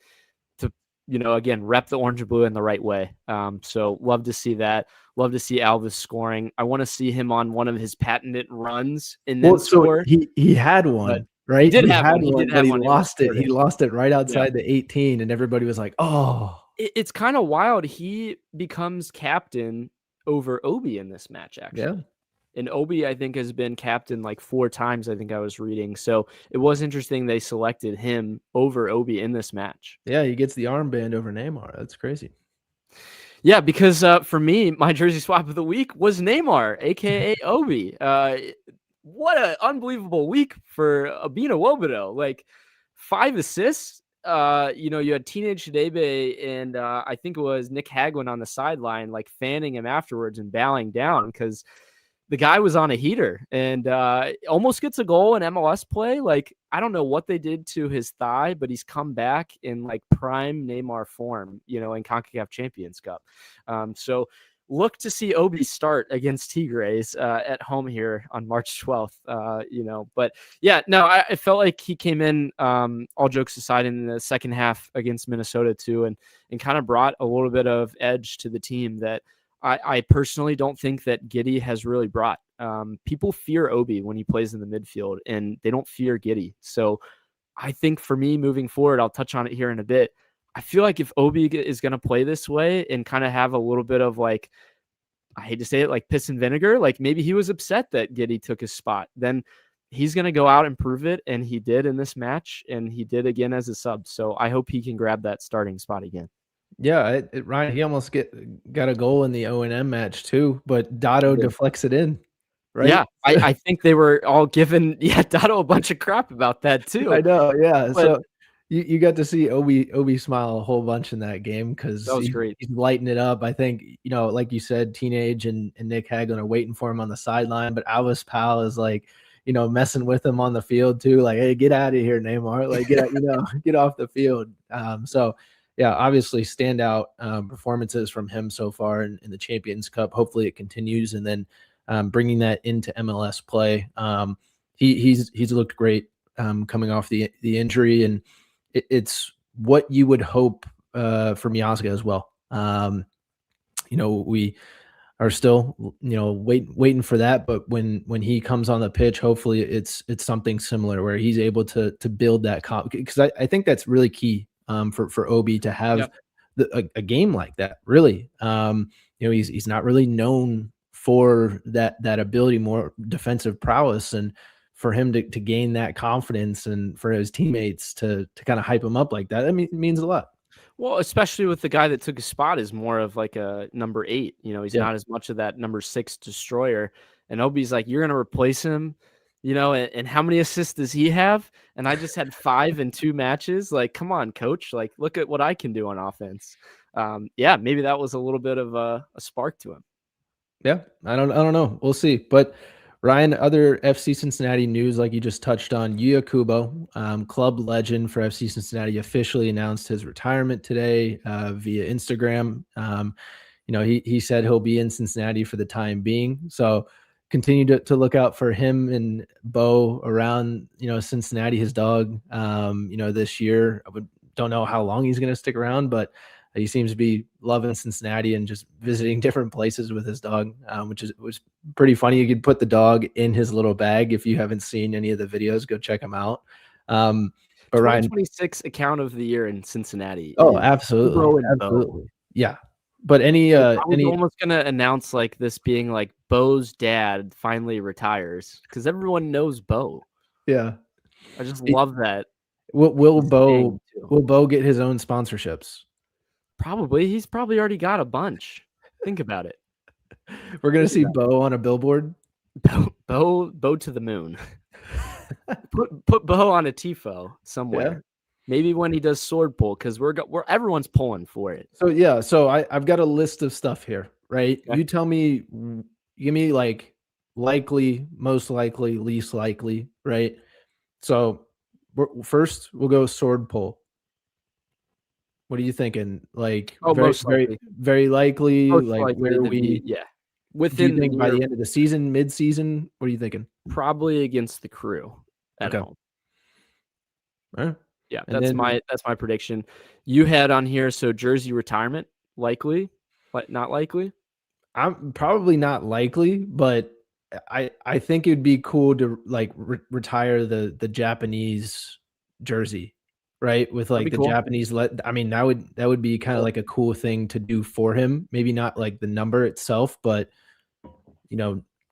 to, again, rep the orange and blue in the right way. So love to see that. Love to see Alves scoring. I want to see him on one of his patented runs and then score. So he had one, right? He did have one, but he lost it. He lost it right outside the 18, and everybody was like, "Oh." It's kind of wild. He becomes captain over Obi in this match, actually. Yeah. And Obi, I think, has been captain like 4 times, I think I was reading. So it was interesting they selected him over Obi in this match. Yeah, he gets the armband over Neymar. That's crazy. Yeah, because for me, my jersey swap of the week was Neymar, a.k.a. Obi. What an unbelievable week for Abina Wobodo. Like 5 assists. You had Teenage Shadebe and I think it was Nick Hagwin on the sideline, like fanning him afterwards and bowing down because the guy was on a heater and almost gets a goal in MLS play. Like, I don't know what they did to his thigh, but he's come back in like prime Neymar form, in Concacaf Champions Cup. So look to see Obi start against Tigres at home here on March 12th, But yeah, no, I felt like he came in, all jokes aside, in the second half against Minnesota too, and kind of brought a little bit of edge to the team that I personally don't think that Giddey has really brought. People fear Obi when he plays in the midfield, and they don't fear Giddey. So I think for me moving forward, I'll touch on it here in a bit. I feel like if Obi is going to play this way and kind of have a little bit of like, I hate to say it, like piss and vinegar, like maybe he was upset that Giddey took his spot, then he's going to go out and prove it. And he did in this match, and he did again as a sub. So I hope he can grab that starting spot again. Yeah, Ryan, he almost got a goal in the O&M match too, but Dotto deflects it in. Right? Yeah, I think they were all giving Dotto a bunch of crap about that too. I know, yeah. But, so you got to see Obi smile a whole bunch in that game because that was great. He's lighting it up. I think, like you said, Teenage and Nick Hagglin are waiting for him on the sideline, but Alves Pal is like, messing with him on the field too. Like, hey, get out of here, Neymar. Like, get off the field. So yeah, obviously standout performances from him so far in the Champions Cup. Hopefully it continues, and then bringing that into MLS play. He's looked great coming off the injury, and it's what you would hope for Miazga as well. We are still waiting for that, but when he comes on the pitch, hopefully it's something similar where he's able to build that because I think that's really key for Obi to have a game like that. Really, he's not really known for that ability, more defensive prowess, and for him to gain that confidence and for his teammates to kind of hype him up like that, it means a lot. Well, especially with the guy that took his spot is more of like a number 8. He's not as much of that number 6 destroyer. And Obi's like, you're going to replace him, and how many assists does he have? And I just had 5 in 2 matches. Like, come on, coach. Like, look at what I can do on offense. Maybe that was a little bit of a spark to him. Yeah, I don't know. We'll see. But Ryan, other FC Cincinnati news, like you just touched on, Yuya Kubo, club legend for FC Cincinnati, officially announced his retirement today via Instagram. He said he'll be in Cincinnati for the time being. So continue to look out for him and Bo around, Cincinnati, his dog, this year. Don't know how long he's going to stick around, but he seems to be loving Cincinnati and just visiting different places with his dog, which was pretty funny. You could put the dog in his little bag. If you haven't seen any of the videos, go check them out. But Ryan, 26 account of the year in Cincinnati. Oh, absolutely. Absolutely. Yeah. But I was almost going to announce like this being like Bo's dad finally retires because everyone knows Bo. Yeah. I just love that. Will Bo get his own sponsorships? Probably. He's probably already got a bunch. Think about it. We're going to see Bo on a billboard. Bo to the moon. put Bo on a tifo somewhere. Yeah. Maybe when he does sword pull, because we're everyone's pulling for it. So I've got a list of stuff here, right? Okay. You tell me, give me like likely, most likely, least likely, right? So first we'll go sword pull. What are you thinking? Like, most likely. very likely. Most like, likely where to we? yeah. Do you think by the end of the season, mid-season? What are you thinking? Probably against the Crew at home. All right. Yeah, that's my prediction. You had on here, so jersey retirement, likely, but not likely. I'm probably not likely, but I think it'd be cool to like retire the Japanese jersey, right? With like the cool. Japanese I mean, that would be kind of like a cool thing to do for him. Maybe not like the number itself, but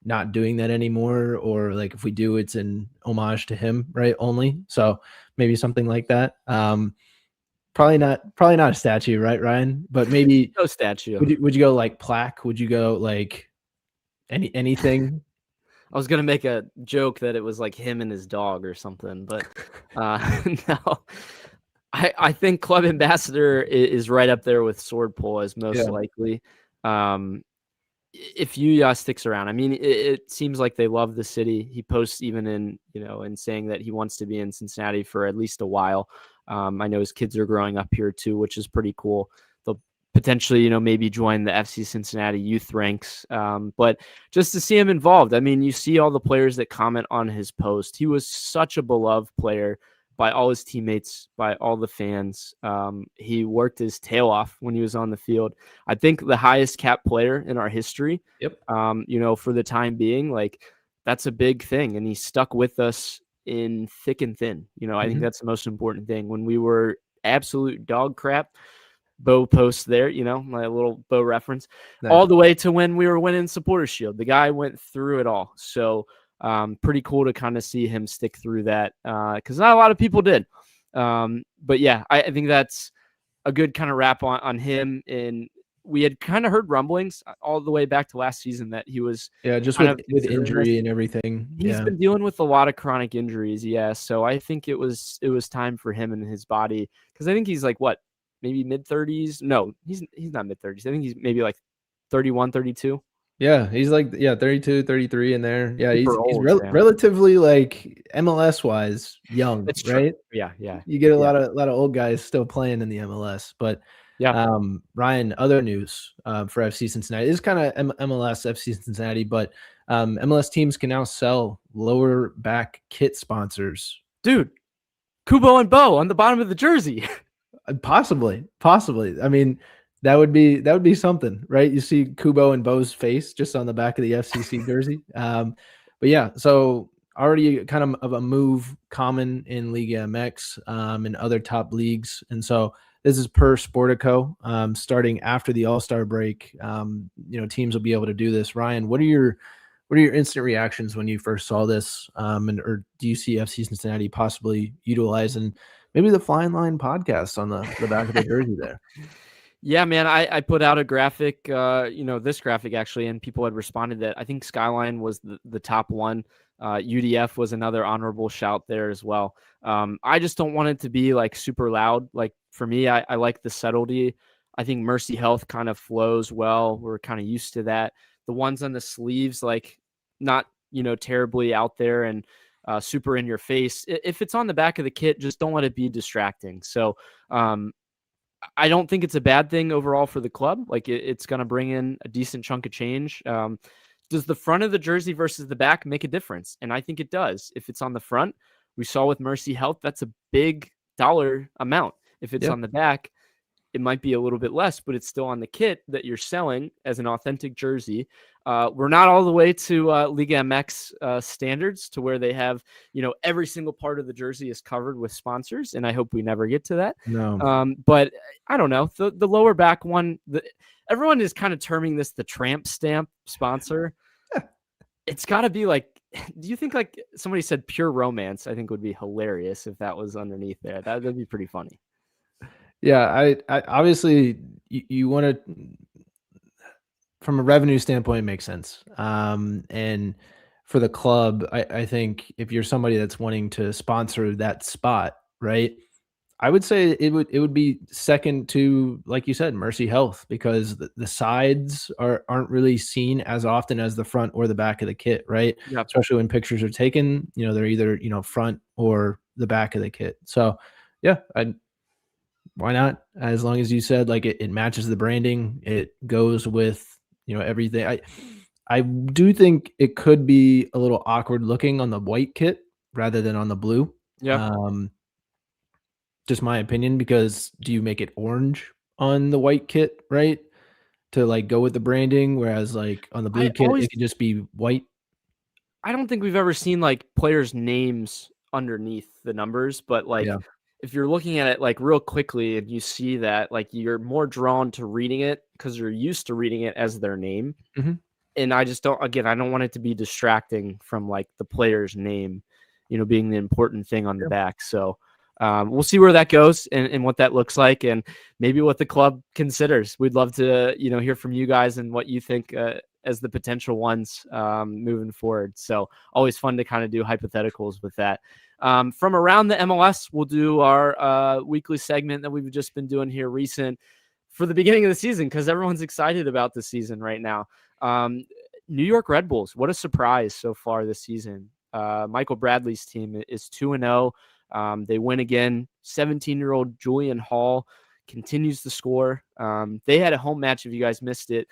not doing that anymore, or like if we do, it's in homage to him, right? Only. So maybe something like that. Probably not a statue, right, Ryan? But maybe no statue. Would you go like plaque? Would you go like anything? I was gonna make a joke that it was like him and his dog or something, but no. I think club ambassador is right up there with sword pull as most likely. If Yuya sticks around, I mean, it seems like they love the city. He posts even in saying that he wants to be in Cincinnati for at least a while. I know his kids are growing up here too, which is pretty cool. They'll potentially, maybe join the FC Cincinnati youth ranks. But just to see him involved, I mean, you see all the players that comment on his post. He was such a beloved player by all his teammates, by all the fans. He worked his tail off when he was on the field. I think the highest cap player in our history. Yep. For the time being, like that's a big thing. And he stuck with us in thick and thin. I think that's the most important thing. When we were absolute dog crap, Bo posts there, my little Bo reference, all the way to when we were winning Supporters Shield. The guy went through it all. So pretty cool to kind of see him stick through that because not a lot of people did. But yeah, I think that's a good kind of wrap on him. And we had kind of heard rumblings all the way back to last season that he was just with injury and everything. He's been dealing with a lot of chronic injuries. Yeah. So I think it was time for him and his body, because I think he's like maybe mid-30s. No, he's not mid-30s. I think he's maybe like 31, 32. Yeah, he's like 32, 33 in there. Yeah, he's old, relatively like MLS wise young, right? Yeah. You get a lot of old guys still playing in the MLS, but Ryan, other news for FC Cincinnati. This is kind of MLS FC Cincinnati, but MLS teams can now sell lower back kit sponsors. Dude, Kubo and Bo on the bottom of the jersey. Possibly. I mean, that would be something, right? You see Kubo and Bo's face just on the back of the FCC jersey. But yeah, so already kind of a move common in Liga MX and other top leagues. And so this is per Sportico, starting after the All-Star break. Teams will be able to do this. Ryan, what are your instant reactions when you first saw this? Or do you see FC Cincinnati possibly utilizing maybe the Flying Line podcast on the back of the jersey there? Yeah, man, I put out a graphic, this graphic actually, and people had responded that I think Skyline was the top one. UDF was another honorable shout there as well. I just don't want it to be like super loud. Like for me, I like the subtlety. I think Mercy Health kind of flows well. We're kind of used to that. The ones on the sleeves, like not, terribly out there and super in your face. If it's on the back of the kit, just don't let it be distracting. So, I don't think it's a bad thing overall for the club. Like it's going to bring in a decent chunk of change. Does the front of the jersey versus the back make a difference? And I think it does. If it's on the front, we saw with Mercy Health, that's a big dollar amount. If it's on the back, it might be a little bit less, but it's still on the kit that you're selling as an authentic jersey. We're not all the way to Liga MX standards to where they have, every single part of the jersey is covered with sponsors. And I hope we never get to that. No. But I don't know. The lower back one, everyone is kind of terming this the tramp stamp sponsor. It's got to be like, do you think like somebody said pure romance? I think would be hilarious if that was underneath there. That'd be pretty funny. Yeah, I obviously you want to, from a revenue standpoint, it makes sense. And for the club, I think if you're somebody that's wanting to sponsor that spot, right? I would say it would be second to, like you said, Mercy Health, because the sides aren't really seen as often as the front or the back of the kit, right? Yeah. Especially when pictures are taken, they're either, front or the back of the kit. So yeah, why not? As long as you said like it matches the branding, it goes with, everything. I do think it could be a little awkward looking on the white kit rather than on the blue. Yeah. Just my opinion, because do you make it orange on the white kit, right? To like go with the branding, whereas like on the blue kit, it could just be white. I don't think we've ever seen like players' names underneath the numbers, but like if you're looking at it like real quickly and you see that, like you're more drawn to reading it because you're used to reading it as their name. Mm-hmm. And I just don't, again, I don't want it to be distracting from like the player's name, being the important thing on the back. So we'll see where that goes and what that looks like, and maybe what the club considers. We'd love to, hear from you guys and what you think as the potential ones moving forward. So always fun to kind of do hypotheticals with that. From around the MLS, we'll do our weekly segment that we've just been doing here recent for the beginning of the season, because everyone's excited about the season right now. New York Red Bulls, what a surprise so far this season. Michael Bradley's team is 2-0. They win again. 17-year-old Julian Hall continues to score. They had a home match, if you guys missed it,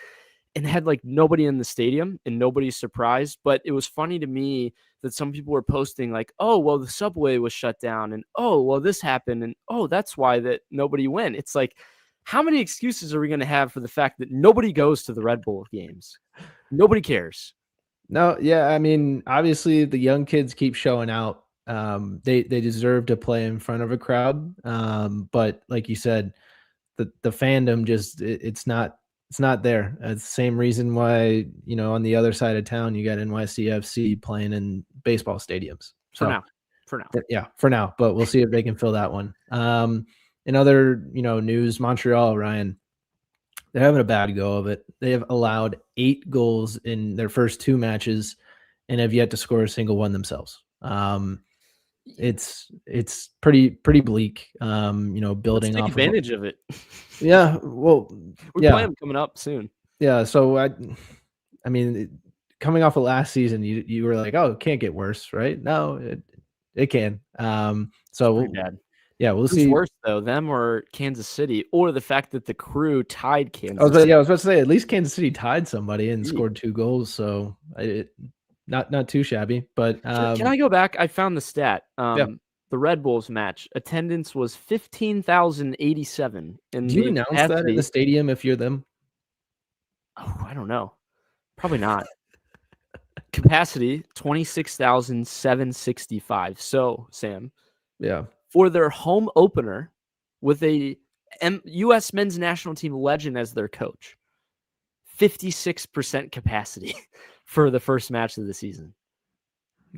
and had like nobody in the stadium and nobody's surprised. But it was funny to me that some people were posting like, oh, well, the subway was shut down, and oh, well, this happened, and oh, that's why that nobody went. It's like, how many excuses are we going to have for the fact that nobody goes to the Red Bull games? Nobody cares. No, yeah, I mean, obviously the young kids keep showing out. They deserve to play in front of a crowd. But like you said, the fandom just it's not there. It's the same reason why, on the other side of town you got NYCFC playing in baseball stadiums. For now. Yeah, for now. But we'll see if they can fill that one. In other, news, Montreal, Ryan, they're having a bad go of it. They have allowed 8 goals in their first 2 matches and have yet to score a single one themselves. It's pretty bleak. Building Let's take advantage of it. Yeah, well, we play them coming up soon. Yeah, so I mean, coming off of last season, you were like, oh, it can't get worse, right? No, it can. So bad. Yeah, we'll Who's see. worse though, them or Kansas City, or the fact that the Crew tied Kansas City? I was about to say, at least Kansas City tied somebody and scored 2 goals, so not too shabby. But can I go back? I found the stat. The Red Bulls match attendance was 15,087. Do you announce that in the stadium if you're them? Oh, I don't know. Probably not. Capacity 26,765. So, Sam. Yeah. For their home opener with a U.S. men's national team legend as their coach, 56% capacity for the first match of the season.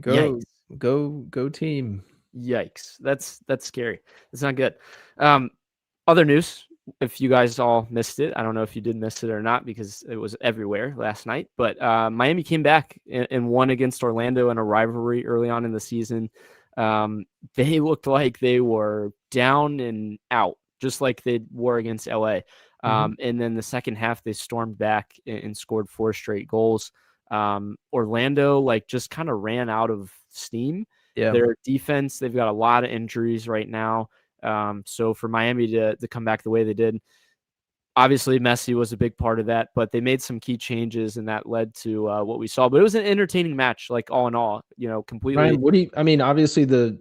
Go team. Yikes. That's scary. It's not good. Other news, if you guys all missed it, I don't know if you did miss it or not because it was everywhere last night, but Miami came back and won against Orlando in a rivalry early on in the season. They looked like they were down and out, just like they were against LA. And then the second half, they stormed back and scored 4 straight goals. Orlando just kind of ran out of steam. Yeah. Their defense, they've got a lot of injuries right now. So for Miami to come back the way they did, obviously Messi was a big part of that, but they made some key changes and that led to what we saw. But it was an entertaining match, all in all, completely. Ryan, obviously the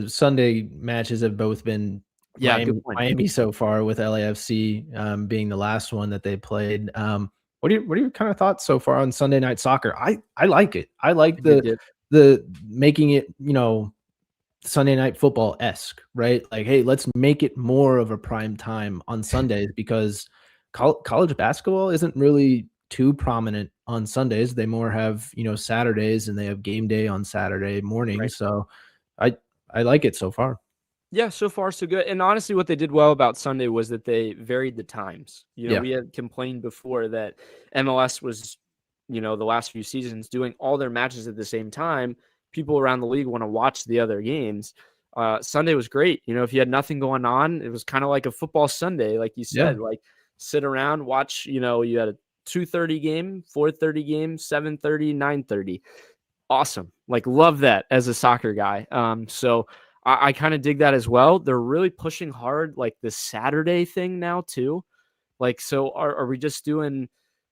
Sunday matches have both been Miami so far, with LAFC being the last one that they played. What are your kind of thoughts so far on Sunday night soccer? I like it. I like the making it, Sunday night football-esque, right? Like, hey, let's make it more of a prime time on Sundays because college basketball isn't really too prominent on Sundays. They more have, Saturdays, and they have game day on Saturday morning. Right. So I like it so far. Yeah, so far so good. And honestly, what they did well about Sunday was that they varied the times. We had complained before that MLS was, the last few seasons doing all their matches at the same time. People around the league want to watch the other games. Sunday was great. If you had nothing going on, it was kind of like a football Sunday, like you said, like sit around, watch, you had a 2:30 game, 4:30 game, 7:30, 9:30. Awesome. Like, love that as a soccer guy. So I kind of dig that as well. They're really pushing hard, like the Saturday thing now too. Like, so are we just doing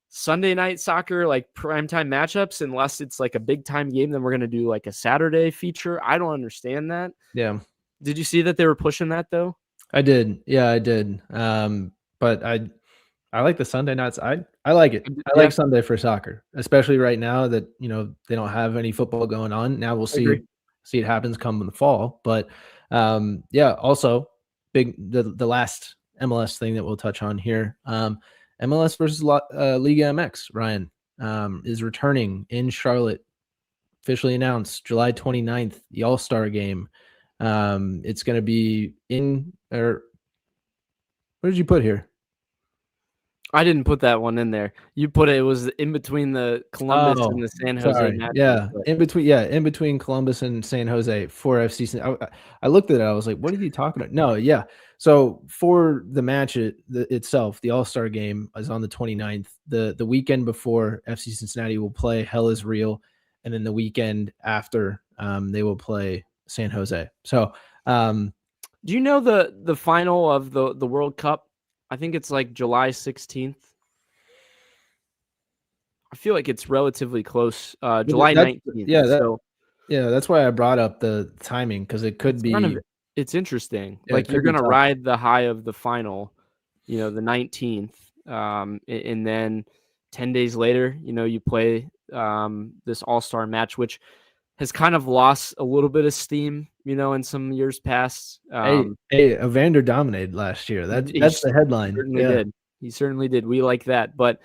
Sunday night soccer, like primetime matchups, unless it's like a big time game, then we're going to do like a Saturday feature? I don't understand that. Yeah. Did you see that they were pushing that though? I did. Yeah, I did. But I like the Sunday nights. I like it. I like Sunday for soccer, especially right now that, they don't have any football going on. Now we'll see it happens come in the fall. But also the last MLS thing that we'll touch on here. MLS versus Liga MX, Ryan, is returning in Charlotte. Officially announced July 29th, the All-Star game. It's going to be what did you put here? I didn't put that one in there. You put it was in between the Columbus and the San Jose matches. Yeah, in between Columbus and San Jose for FC. I looked at it. I was like, what are you talking about? No, yeah. So for the match itself, the All-Star game is on the 29th. The weekend before, FC Cincinnati will play Hell is Real, and then the weekend after, they will play San Jose. So do you know the final of the World Cup? I think it's like July 16th. I feel like it's relatively close. July 19th. That's why I brought up the timing, because it could be. It's interesting. Like, you're going to ride the high of the final, the 19th. And then 10 days later, you play this all-star match, which has kind of lost a little bit of steam, in some years past. Evander dominated last year. That's the headline. He certainly did. We like that. But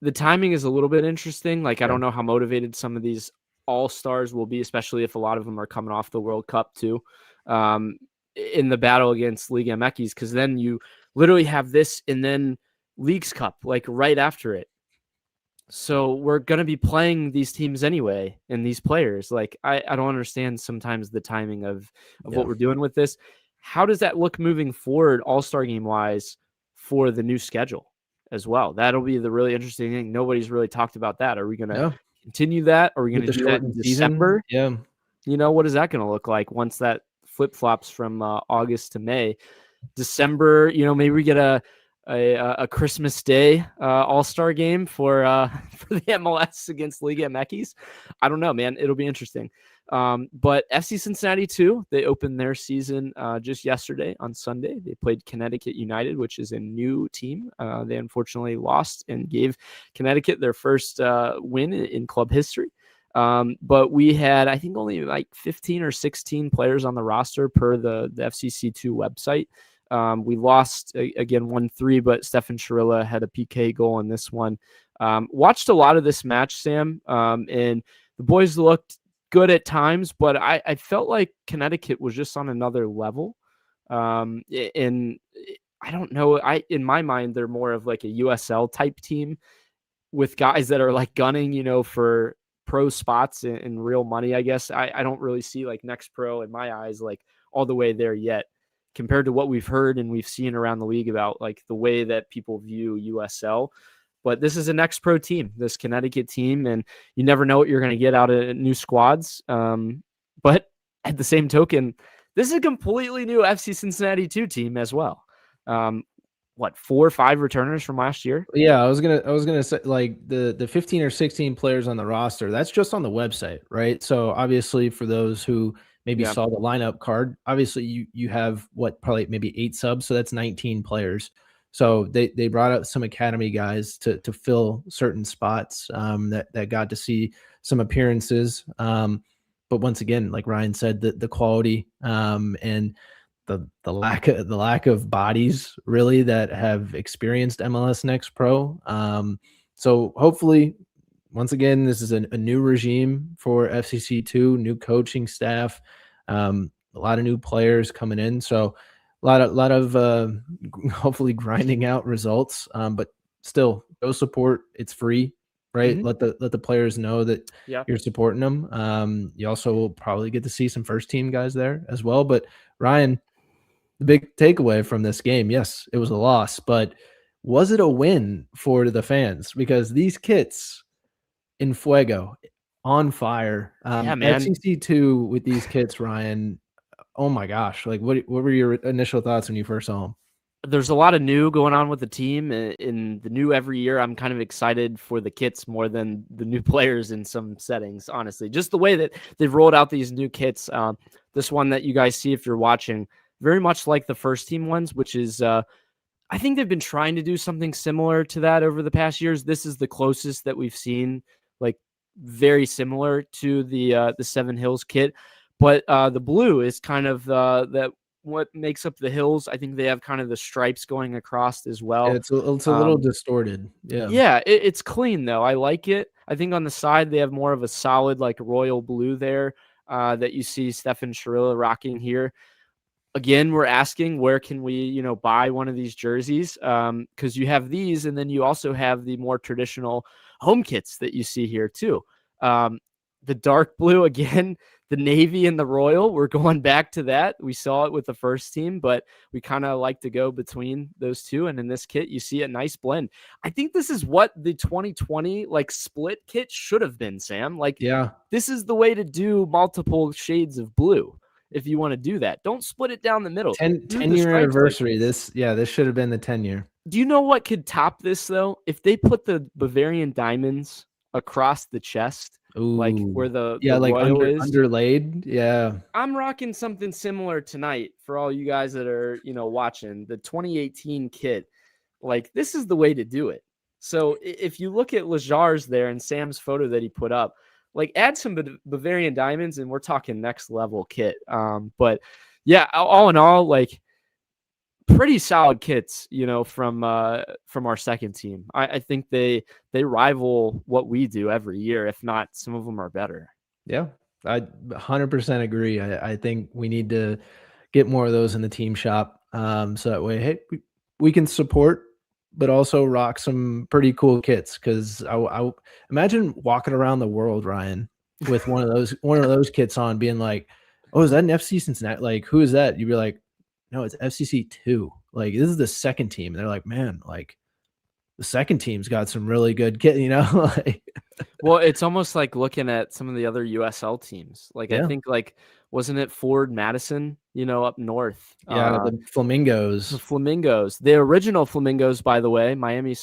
the timing is a little bit interesting. Like, I don't know how motivated some of these all-stars will be, especially if a lot of them are coming off the World Cup too, in the battle against Liga MX, because then you literally have this and then Leagues Cup, like right after it. So we're going to be playing these teams anyway, and these players. Like, I don't understand sometimes the timing of what we're doing with this. How does that look moving forward, all-star game-wise, for the new schedule as well? That'll be the really interesting thing. Nobody's really talked about that. Are we going to continue that? Are we going to do that in December? Yeah. What is that going to look like once that flip-flops from August to May? December, maybe we get a Christmas Day all-star game for the MLS against Liga MX. I don't know, man. It'll be interesting. But FC Cincinnati too, they opened their season just yesterday on Sunday. They played Connecticut United, which is a new team. They unfortunately lost and gave Connecticut their first win in club history. But we had, I think, only like 15 or 16 players on the roster per the FCC2 website. We lost again 1-3, but Stefan Chirilla had a PK goal in this one. Watched a lot of this match, Sam, and the boys looked good at times, but I felt like Connecticut was just on another level. And I don't know. In my mind, they're more of like a USL type team with guys that are like gunning, for pro spots and real money. I guess I don't really see like Next Pro in my eyes like all the way there yet, compared to what we've heard and we've seen around the league about like the way that people view USL. But this is a Next Pro team, this Connecticut team, and you never know what you're going to get out of new squads. But at the same token, this is a completely new FC Cincinnati 2 team as well. 4 or 5 returners from last year? Yeah, I was gonna say, like, the 15 or 16 players on the roster, that's just on the website, right? So obviously for those who maybe saw the lineup card, obviously you have probably maybe 8 subs, so that's 19 players. So they brought up some academy guys to fill certain spots that got to see some appearances. But once again, like Ryan said, the quality and the lack of bodies really that have experienced MLS Next Pro. So hopefully, once again, this is a new regime for FCC2, new coaching staff, a lot of new players coming in. So a lot of hopefully grinding out results, but still go support. It's free. right? Mhm. Let the players know that Yeah. you're supporting them. You also will probably get to see some first team guys there as well. But Ryan, the big takeaway from this game, yes, it was a loss, but was it a win for the fans? Because these kits in Fuego on fire. Yeah, man. FCC2 with these kits, Ryan. Oh my gosh. Like what were your initial thoughts when you first saw them? There's a lot of new going on with the team. In the new every year, I'm kind of excited for the kits more than the new players in some settings, honestly. Just the way that they've rolled out these new kits. This one that you guys see if you're watching, very much like the first team ones, which is I think they've been trying to do something similar to that over the past years. This is the closest that we've seen, like very similar to the Seven Hills kit. But the blue is kind of that what makes up the hills. I think they have kind of the stripes going across as well. Yeah, it's a little distorted. Yeah. Yeah, it's clean though. I like it. I think on the side they have more of a solid like royal blue there that you see Stefan Schirilla rocking here. Again, we're asking where can we, buy one of these jerseys? Because you have these, and then you also have the more traditional home kits that you see here too. The dark blue again, the navy and the royal. We're going back to that. We saw it with the first team, but we kind of like to go between those two. And in this kit, you see a nice blend. I think this is what the 2020 like split kit should have been, Sam. Like, yeah, this is the way to do multiple shades of blue. If you want to do that, don't split it down the middle. 10-year anniversary. This should have been the 10-year. Do you know what could top this though? If they put the Bavarian diamonds across the chest, like where the like royal is underlaid. Yeah, I'm rocking something similar tonight for all you guys that are watching the 2018 kit. Like, this is the way to do it. So if you look at Lahjar's there and Sam's photo that he put up, like, add some Bavarian diamonds and we're talking next level kit. But yeah, all in all, like, pretty solid kits, from our second team. I think they rival what we do every year. If not, some of them are better. Yeah, I 100% agree. I think we need to get more of those in the team shop. So that way, hey, we can support, but also rock some pretty cool kits. Because I imagine walking around the world, Ryan, with one of those kits on, being like, "Oh, is that an FC Cincinnati? Like, who is that?" You'd be like, "No, it's FCC2. Like, this is the second team." And they're like, "Man, like, the second team's got some really good kit." Like, well, it's almost like looking at some of the other USL teams. Like, yeah. I think, like, wasn't it Ford Madison, up north? Yeah, the Flamingos. The original Flamingos, by the way, Miami,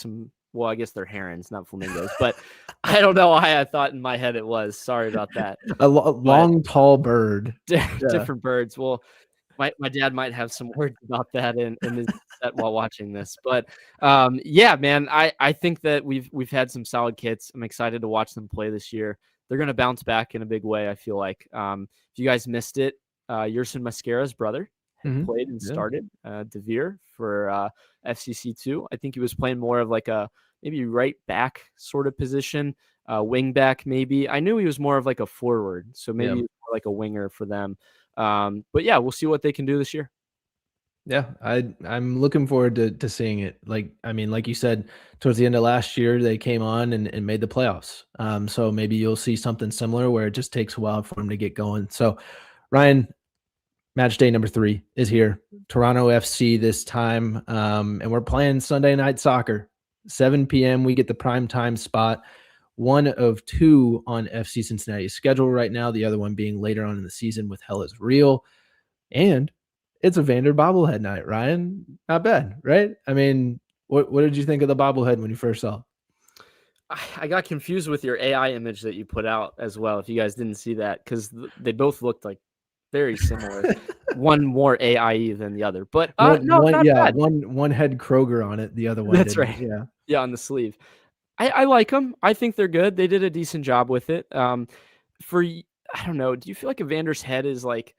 I guess they're herons, not flamingos, but I don't know why I thought in my head it was. Sorry about that. A long, tall bird. Different birds. Well, my dad might have some words about that in his set while watching this, but yeah, man, I think that we've had some solid kits. I'm excited to watch them play this year. They're going to bounce back in a big way. I feel like if you guys missed it, Yerson Mascara's brother played and started Devere for FCC2. I think he was playing more of like a maybe right back sort of position, wing back maybe. I knew he was more of like a forward, so maybe he was more like a winger for them. But yeah, we'll see what they can do this year. Yeah, I'm looking forward to seeing it. Like, I mean, like you said, towards the end of last year, they came on and made the playoffs. So maybe you'll see something similar where it just takes a while for them to get going. So, Ryan, match day number 3 is here. Toronto FC this time, and we're playing Sunday night soccer. 7 p.m. We get the prime time spot. One of 2 on FC Cincinnati's schedule right now. The other one being later on in the season with Hell is Real, and it's a Evander bobblehead night, Ryan. Not bad, right? I mean, what did you think of the bobblehead when you first saw it? I got confused with your AI image that you put out as well, if you guys didn't see that, because they both looked like very similar. One more AIE than the other. But not bad. One had Kroger on it, the other one That's didn't. right. Yeah, on the sleeve. I like them. I think they're good. They did a decent job with it. I don't know, do you feel like Evander's head is like,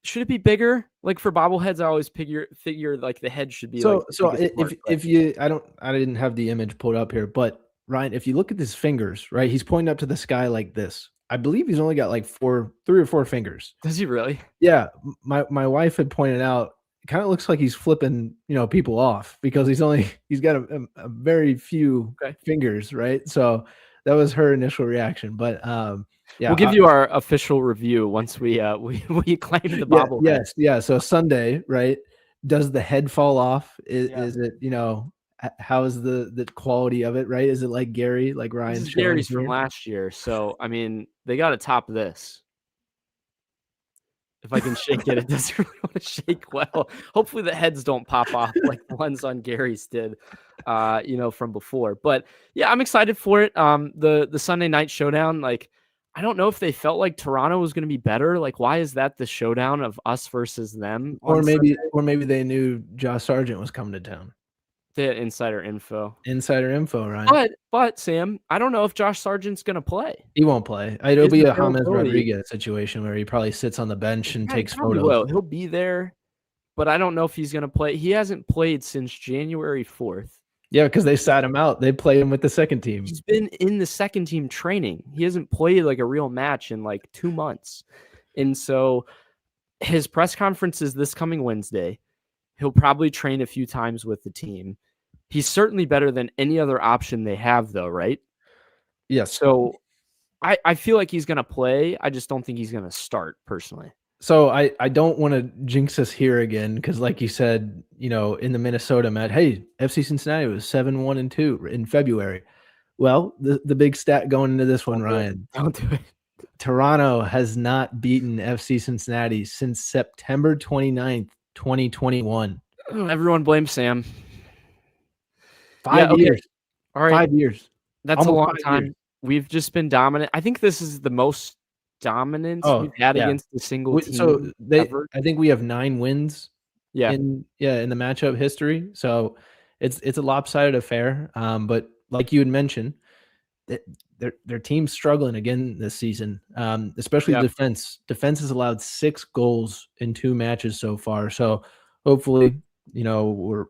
should it be bigger? Like, for bobbleheads, I always figure like the head should be so if you I didn't have the image pulled up here, but Ryan, if you look at his fingers, right, he's pointing up to the sky like this. I believe he's only got like 3 or 4 fingers. Does he really? Yeah. My wife had pointed out, kind of looks like he's flipping, people off because he's got a very few fingers, right? So that was her initial reaction. But yeah, we'll give you our official review once we claim the bobble. Yeah. So Sunday, right? Does the head fall off? Is it, how is the quality of it, right? Is it like Gary, like Ryan's? Gary's from last year. So, I mean, they got to top this. If I can shake it, it doesn't really want to shake well. Hopefully the heads don't pop off like the ones on Gary's did, from before. But yeah, I'm excited for it. The Sunday night showdown, like, I don't know if they felt like Toronto was going to be better. Like, why is that the showdown of us versus them? Or maybe they knew Josh Sargent was coming to town. The insider info, Ryan. But Sam, I don't know if Josh Sargent's going to play. He won't play. It'll be a James Rodriguez situation where he probably sits on the bench and takes photos. He'll be there, but I don't know if he's going to play. He hasn't played since January 4th. Yeah, because they sat him out. They played him with the second team. He's been in the second team training. He hasn't played like a real match in like 2 months. And so his press conference is this coming Wednesday. He'll probably train a few times with the team. He's certainly better than any other option they have, though, right? Yes. So I feel like he's going to play. I just don't think he's going to start, personally. So I don't want to jinx us here again because, like you said, in the Minnesota match, hey, FC Cincinnati was 7-1-2 in February. Well, the big stat going into this one, Ryan. Don't do it. Toronto has not beaten FC Cincinnati since September 29th, 2021. Everyone blames Sam. 5 years. All right. 5 years. That's almost a long time. Years. We've just been dominant. I think this is the most dominance we've had against a single team. So I think we have 9 wins. Yeah. In the matchup history. So it's a lopsided affair. But like you had mentioned, their team's struggling again this season. Especially defense. Defense has allowed 6 goals in 2 matches so far. So hopefully, we're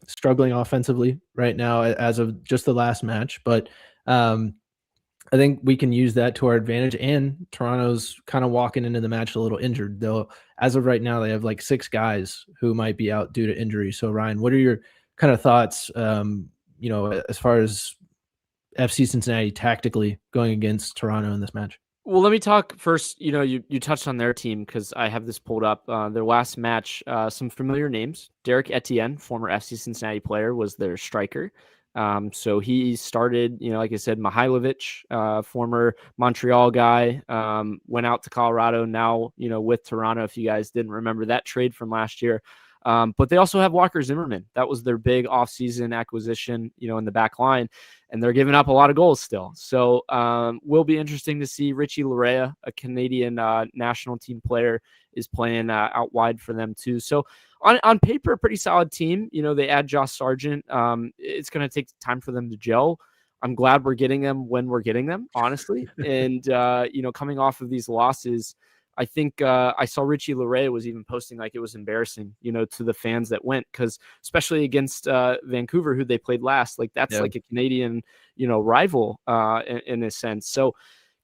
struggling offensively right now as of just the last match, but I think we can use that to our advantage. And Toronto's kind of walking into the match a little injured, though. As of right now, they have like 6 guys who might be out due to injury. So Ryan, what are your kind of thoughts, as far as FC Cincinnati tactically going against Toronto in this match? Well, let me talk first. You touched on their team because I have this pulled up. Their last match, some familiar names. Derek Etienne, former FC Cincinnati player, was their striker. So he started, like I said, Mihailovic, former Montreal guy, went out to Colorado, now, with Toronto, if you guys didn't remember that trade from last year. But they also have Walker Zimmerman. That was their big offseason acquisition, in the back line, and they're giving up a lot of goals still. So will be interesting to see. Richie Larea, a Canadian national team player, is playing out wide for them too. So on paper, a pretty solid team. They add Josh Sargent. It's going to take time for them to gel. I'm glad we're getting them when we're getting them, honestly. And, coming off of these losses, I think I saw Richie Larea was even posting like it was embarrassing, to the fans that went, because especially against Vancouver, who they played last, like that's like a Canadian, rival in a sense. So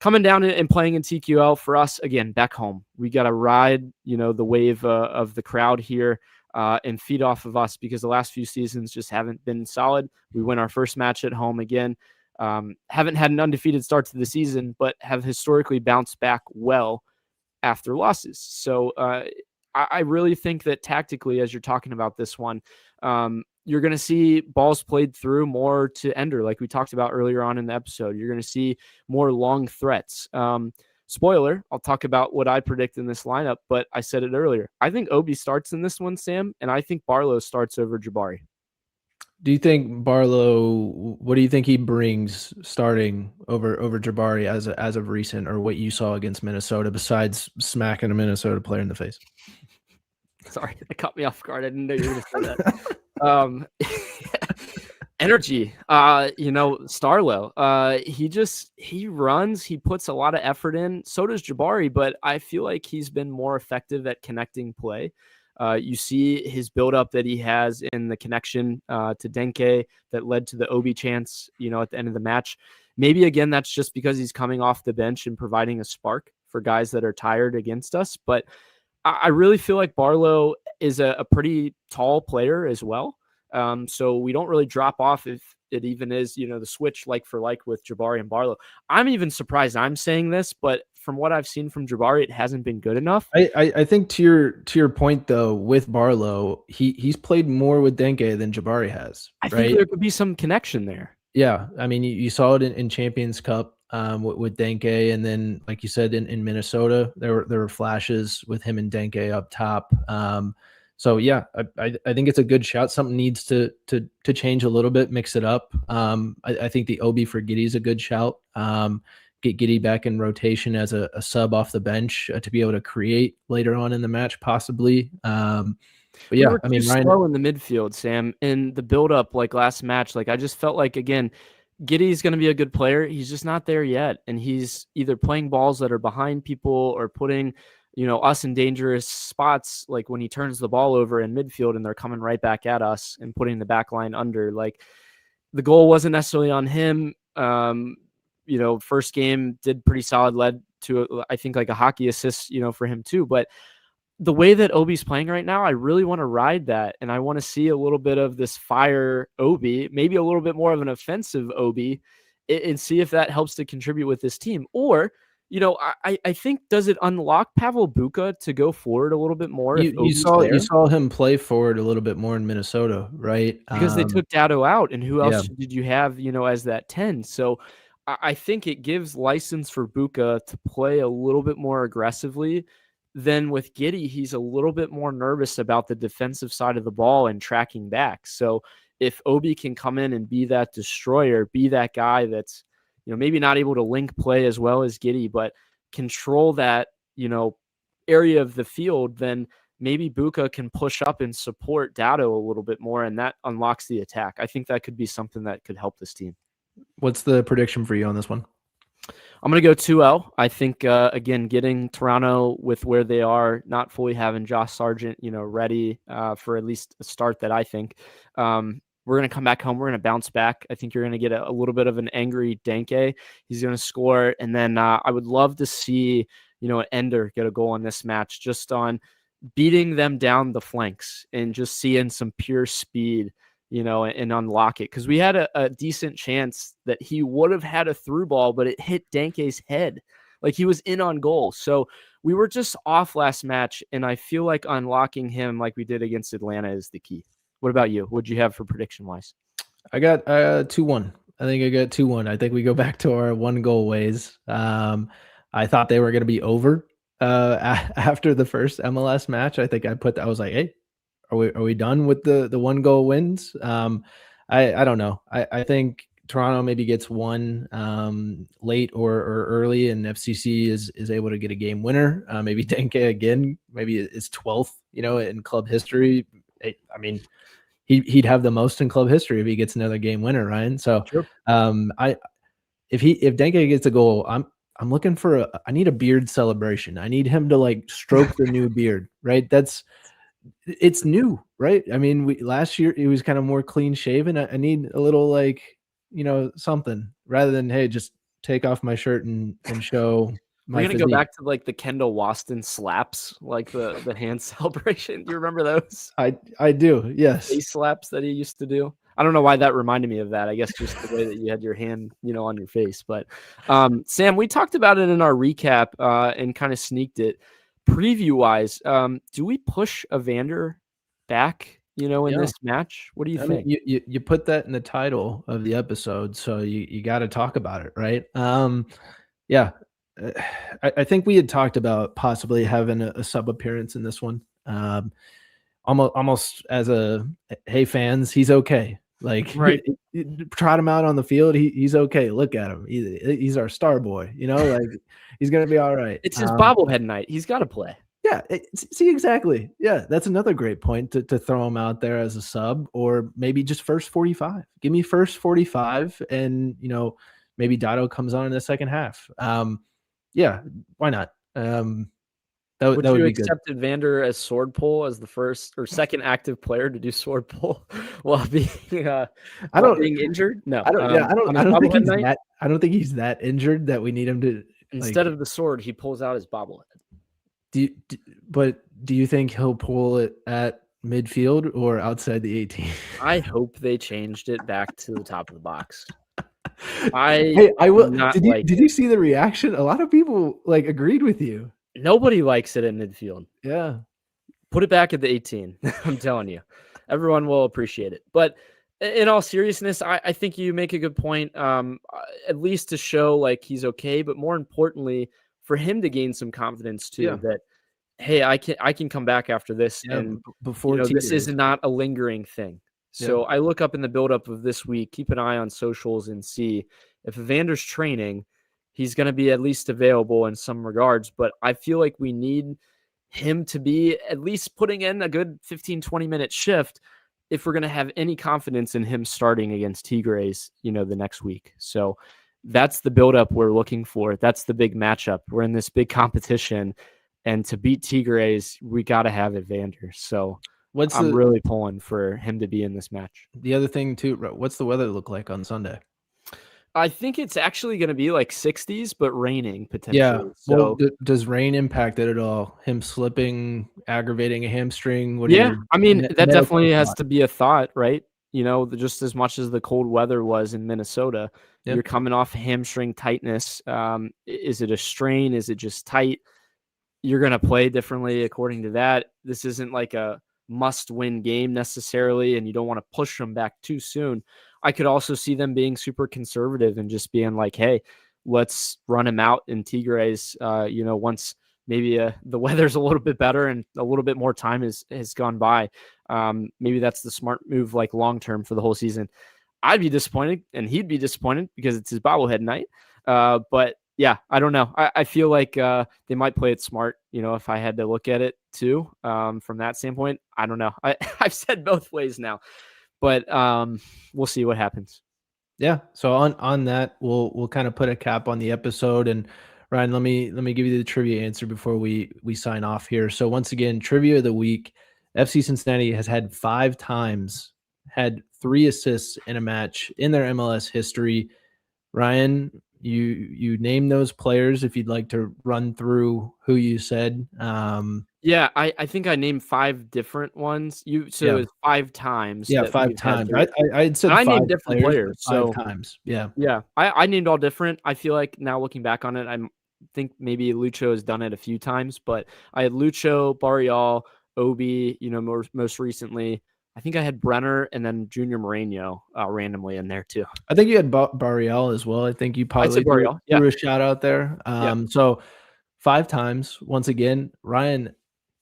coming down and playing in TQL for us, again, back home, we got to ride, the wave of the crowd here and feed off of us, because the last few seasons just haven't been solid. We win our first match at home again. Haven't had an undefeated start to the season, but have historically bounced back well after losses. So I really think that tactically, as you're talking about this one, you're going to see balls played through more to Ender, like we talked about earlier on in the episode. You're going to see more long threats. Spoiler, I'll talk about what I predict in this lineup, but I said it earlier. I think Obi starts in this one, Sam, and I think Barlow starts over Jabari. Do you think Barlow, what do you think he brings starting over Jabari as of recent, or what you saw against Minnesota, besides smacking a Minnesota player in the face? Sorry, that caught me off guard. I didn't know you were going to say that. Energy, Starlow. He runs, he puts a lot of effort in. So does Jabari, but I feel like he's been more effective at connecting play. You see his buildup that he has in the connection to Denke that led to the Obi chance, at the end of the match. Maybe, again, that's just because he's coming off the bench and providing a spark for guys that are tired against us. But I really feel like Barlow is a pretty tall player as well. So we don't really drop off if it even is, the switch like for like with Jabari and Barlow. I'm even surprised I'm saying this, but from what I've seen from Jabari, it hasn't been good enough. I think to your point though, with Barlow, he's played more with Denke than Jabari has. I think there could be some connection there. Yeah, I mean, you saw it in Champions Cup with Denke, and then like you said in Minnesota, there were flashes with him and Denke up top. So yeah, I think it's a good shout. Something needs to change a little bit, mix it up. I think the Obi for Giddey is a good shout. Get Giddey back in rotation as a sub off the bench to be able to create later on in the match, possibly. But yeah, I mean, Ryan, slow in the midfield, Sam, in the build-up like last match. Like I just felt like again, Giddey's going to be a good player. He's just not there yet, and he's either playing balls that are behind people or putting us in dangerous spots, like when he turns the ball over in midfield and they're coming right back at us and putting the back line under. Like the goal wasn't necessarily on him. First game did pretty solid, led to I think like a hockey assist, for him too. But the way that Obi's playing right now, I really want to ride that, and I want to see a little bit of this fire Obi, maybe a little bit more of an offensive Obi, and see if that helps to contribute with this team. Or I think, does it unlock Pavel Buka to go forward a little bit more? You saw him play forward a little bit more in Minnesota, right? Because they took Dado out, and who else did you have, as that 10? So I think it gives license for Buka to play a little bit more aggressively. Then with Giddey, he's a little bit more nervous about the defensive side of the ball and tracking back. So if Obi can come in and be that destroyer, be that guy that's maybe not able to link play as well as Giddey, but control that, area of the field, then maybe Buka can push up and support Dado a little bit more, and that unlocks the attack. I think that could be something that could help this team. What's the prediction for you on this one? I'm going to go 2-0. I think, again, getting Toronto with where they are, not fully having Josh Sargent, ready for at least a start that I think. We're going to come back home. We're going to bounce back. I think you're going to get a little bit of an angry Denke. He's going to score. And then I would love to see, an Ender get a goal in this match, just on beating them down the flanks and just seeing some pure speed, and unlock it. Because we had a decent chance that he would have had a through ball, but it hit Denke's head. Like he was in on goal. So we were just off last match. And I feel like unlocking him like we did against Atlanta is the key. What about you? What'd you have for prediction wise? I got 2-1. I think I got 2-1. I think we go back to our 1-goal ways. I thought they were going to be over after the first MLS match. I think I was like, hey, are we done with the 1-goal wins? I don't know. I think Toronto maybe gets one late or early, and FCC is able to get a game winner. Maybe Denke again. Maybe it's 12th, in club history. I mean, he'd have the most in club history if he gets another game winner, Ryan. So, sure. If Denke gets a goal, I'm looking for I need a beard celebration. I need him to like stroke the new beard, right? It's new, right? I mean, last year it was kind of more clean shaven. I need a little like, something rather than, hey, just take off my shirt and show. We're going to go back to like the Kendall Waston slaps, like the hand celebration. Do you remember those? I do. Yes. Face slaps that he used to do. I don't know why that reminded me of that. I guess just the way that you had your hand, on your face. But Sam, we talked about it in our recap and kind of sneaked it. Preview wise, do we push Evander back, in this match? What do you think? You put that in the title of the episode, so you got to talk about it, right? Yeah. I think we had talked about possibly having a sub appearance in this one. Almost as hey fans, he's okay. Like, right. Trot him out on the field. He's okay. Look at him. He's our star boy. Like he's gonna be all right. It's his bobblehead night. He's got to play. Yeah. See, exactly. Yeah, that's another great point to throw him out there as a sub, or maybe just first 45. Give me first 45, and maybe Dado comes on in the second half. Yeah, why not? That would be accept Evander as sword pull as the first or second active player to do sword pull while being being injured? No, I don't think he's that injured that we need him to. Instead of the sword, he pulls out his bobblehead. But do you think he'll pull it at midfield or outside the 18? I hope they changed it back to the top of the box. I will. Did Did you see the reaction? A lot of people agreed with you. Nobody likes it at midfield. Yeah. Put it back at the 18. I'm telling you, everyone will appreciate it. But in all seriousness, I think you make a good point. At least to show he's okay, but more importantly, for him to gain some confidence too. That hey, I can come back after this, and before this is not a lingering thing. So I look up in the buildup of this week, keep an eye on socials and see if Evander's training, he's going to be at least available in some regards. But I feel like we need him to be at least putting in a good 15, 20-minute shift if we're going to have any confidence in him starting against Tigres, the next week. So that's the buildup we're looking for. That's the big matchup. We're in this big competition, and to beat Tigres, we got to have Evander. So I'm really pulling for him to be in this match. The other thing too, what's the weather look like on Sunday? I think it's actually going to be 60s, but raining potentially. Yeah. So well, does rain impact it at all? Him slipping, aggravating a hamstring? I mean, that definitely has to be a thought, right? Just as much as the cold weather was in Minnesota, you're coming off hamstring tightness. Is it a strain? Is it just tight? You're going to play differently according to that. This isn't like a must-win game necessarily, and you don't want to push them back too soon. I could also see them being super conservative and just being like, hey, let's run him out in Tigres, once maybe the weather's a little bit better and a little bit more time has gone by. Maybe that's the smart move, long-term for the whole season. I'd be disappointed, and he'd be disappointed because it's his bobblehead night. But yeah, I don't know. I feel like they might play it smart, if I had to look at it too, from that standpoint. I don't know. I've said both ways now. But we'll see what happens. Yeah. So on that, we'll kind of put a cap on the episode. And Ryan, let me give you the trivia answer before we sign off here. So once again, trivia of the week: FC Cincinnati has had 5 times had 3 assists in a match in their MLS history. Ryan, you name those players if you'd like to run through who you said. Yeah, I think I named 5 different ones. It was 5 times. Yeah, 5 times. I said I 5 named different players. 5 times. Yeah. Yeah. I named all different. I feel like now looking back on it, I think maybe Lucho has done it a few times, but I had Lucho, Barrial, Obi, most recently. I think I had Brenner and then Junior Moreno randomly in there too. I think you had Barrial as well. I think you probably threw a shout out there. So 5 times, once again, Ryan,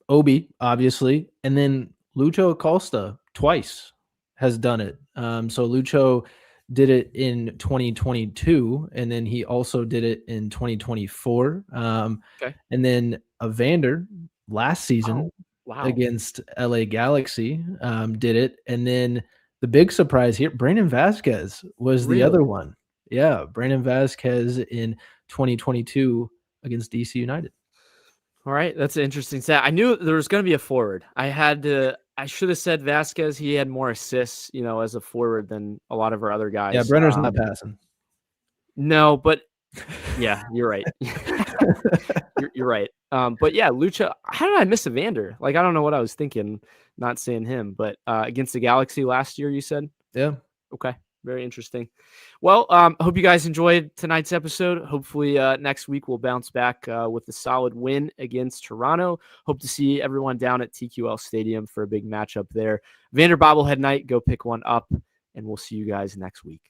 Obi, obviously, and then Lucho Acosta twice has done it. So Lucho did it in 2022, and then he also did it in 2024. And then Evander last season against LA Galaxy did it. And then the big surprise here, Brandon Vasquez was the other one. Yeah, Brandon Vasquez in 2022 against DC United. All right, that's an interesting stat. I knew there was going to be a forward. I should have said Vasquez. He had more assists, as a forward than a lot of our other guys. Yeah, Brenner's not passing. No, but yeah, you're right. you're right. But yeah, Lucha. How did I miss Evander? I don't know what I was thinking, not saying him. But against the Galaxy last year, you said? Yeah. Okay. Very interesting. Well, hope you guys enjoyed tonight's episode. Hopefully next week we'll bounce back with a solid win against Toronto. Hope to see everyone down at TQL Stadium for a big matchup there. Vander bobblehead night, go pick one up, and we'll see you guys next week.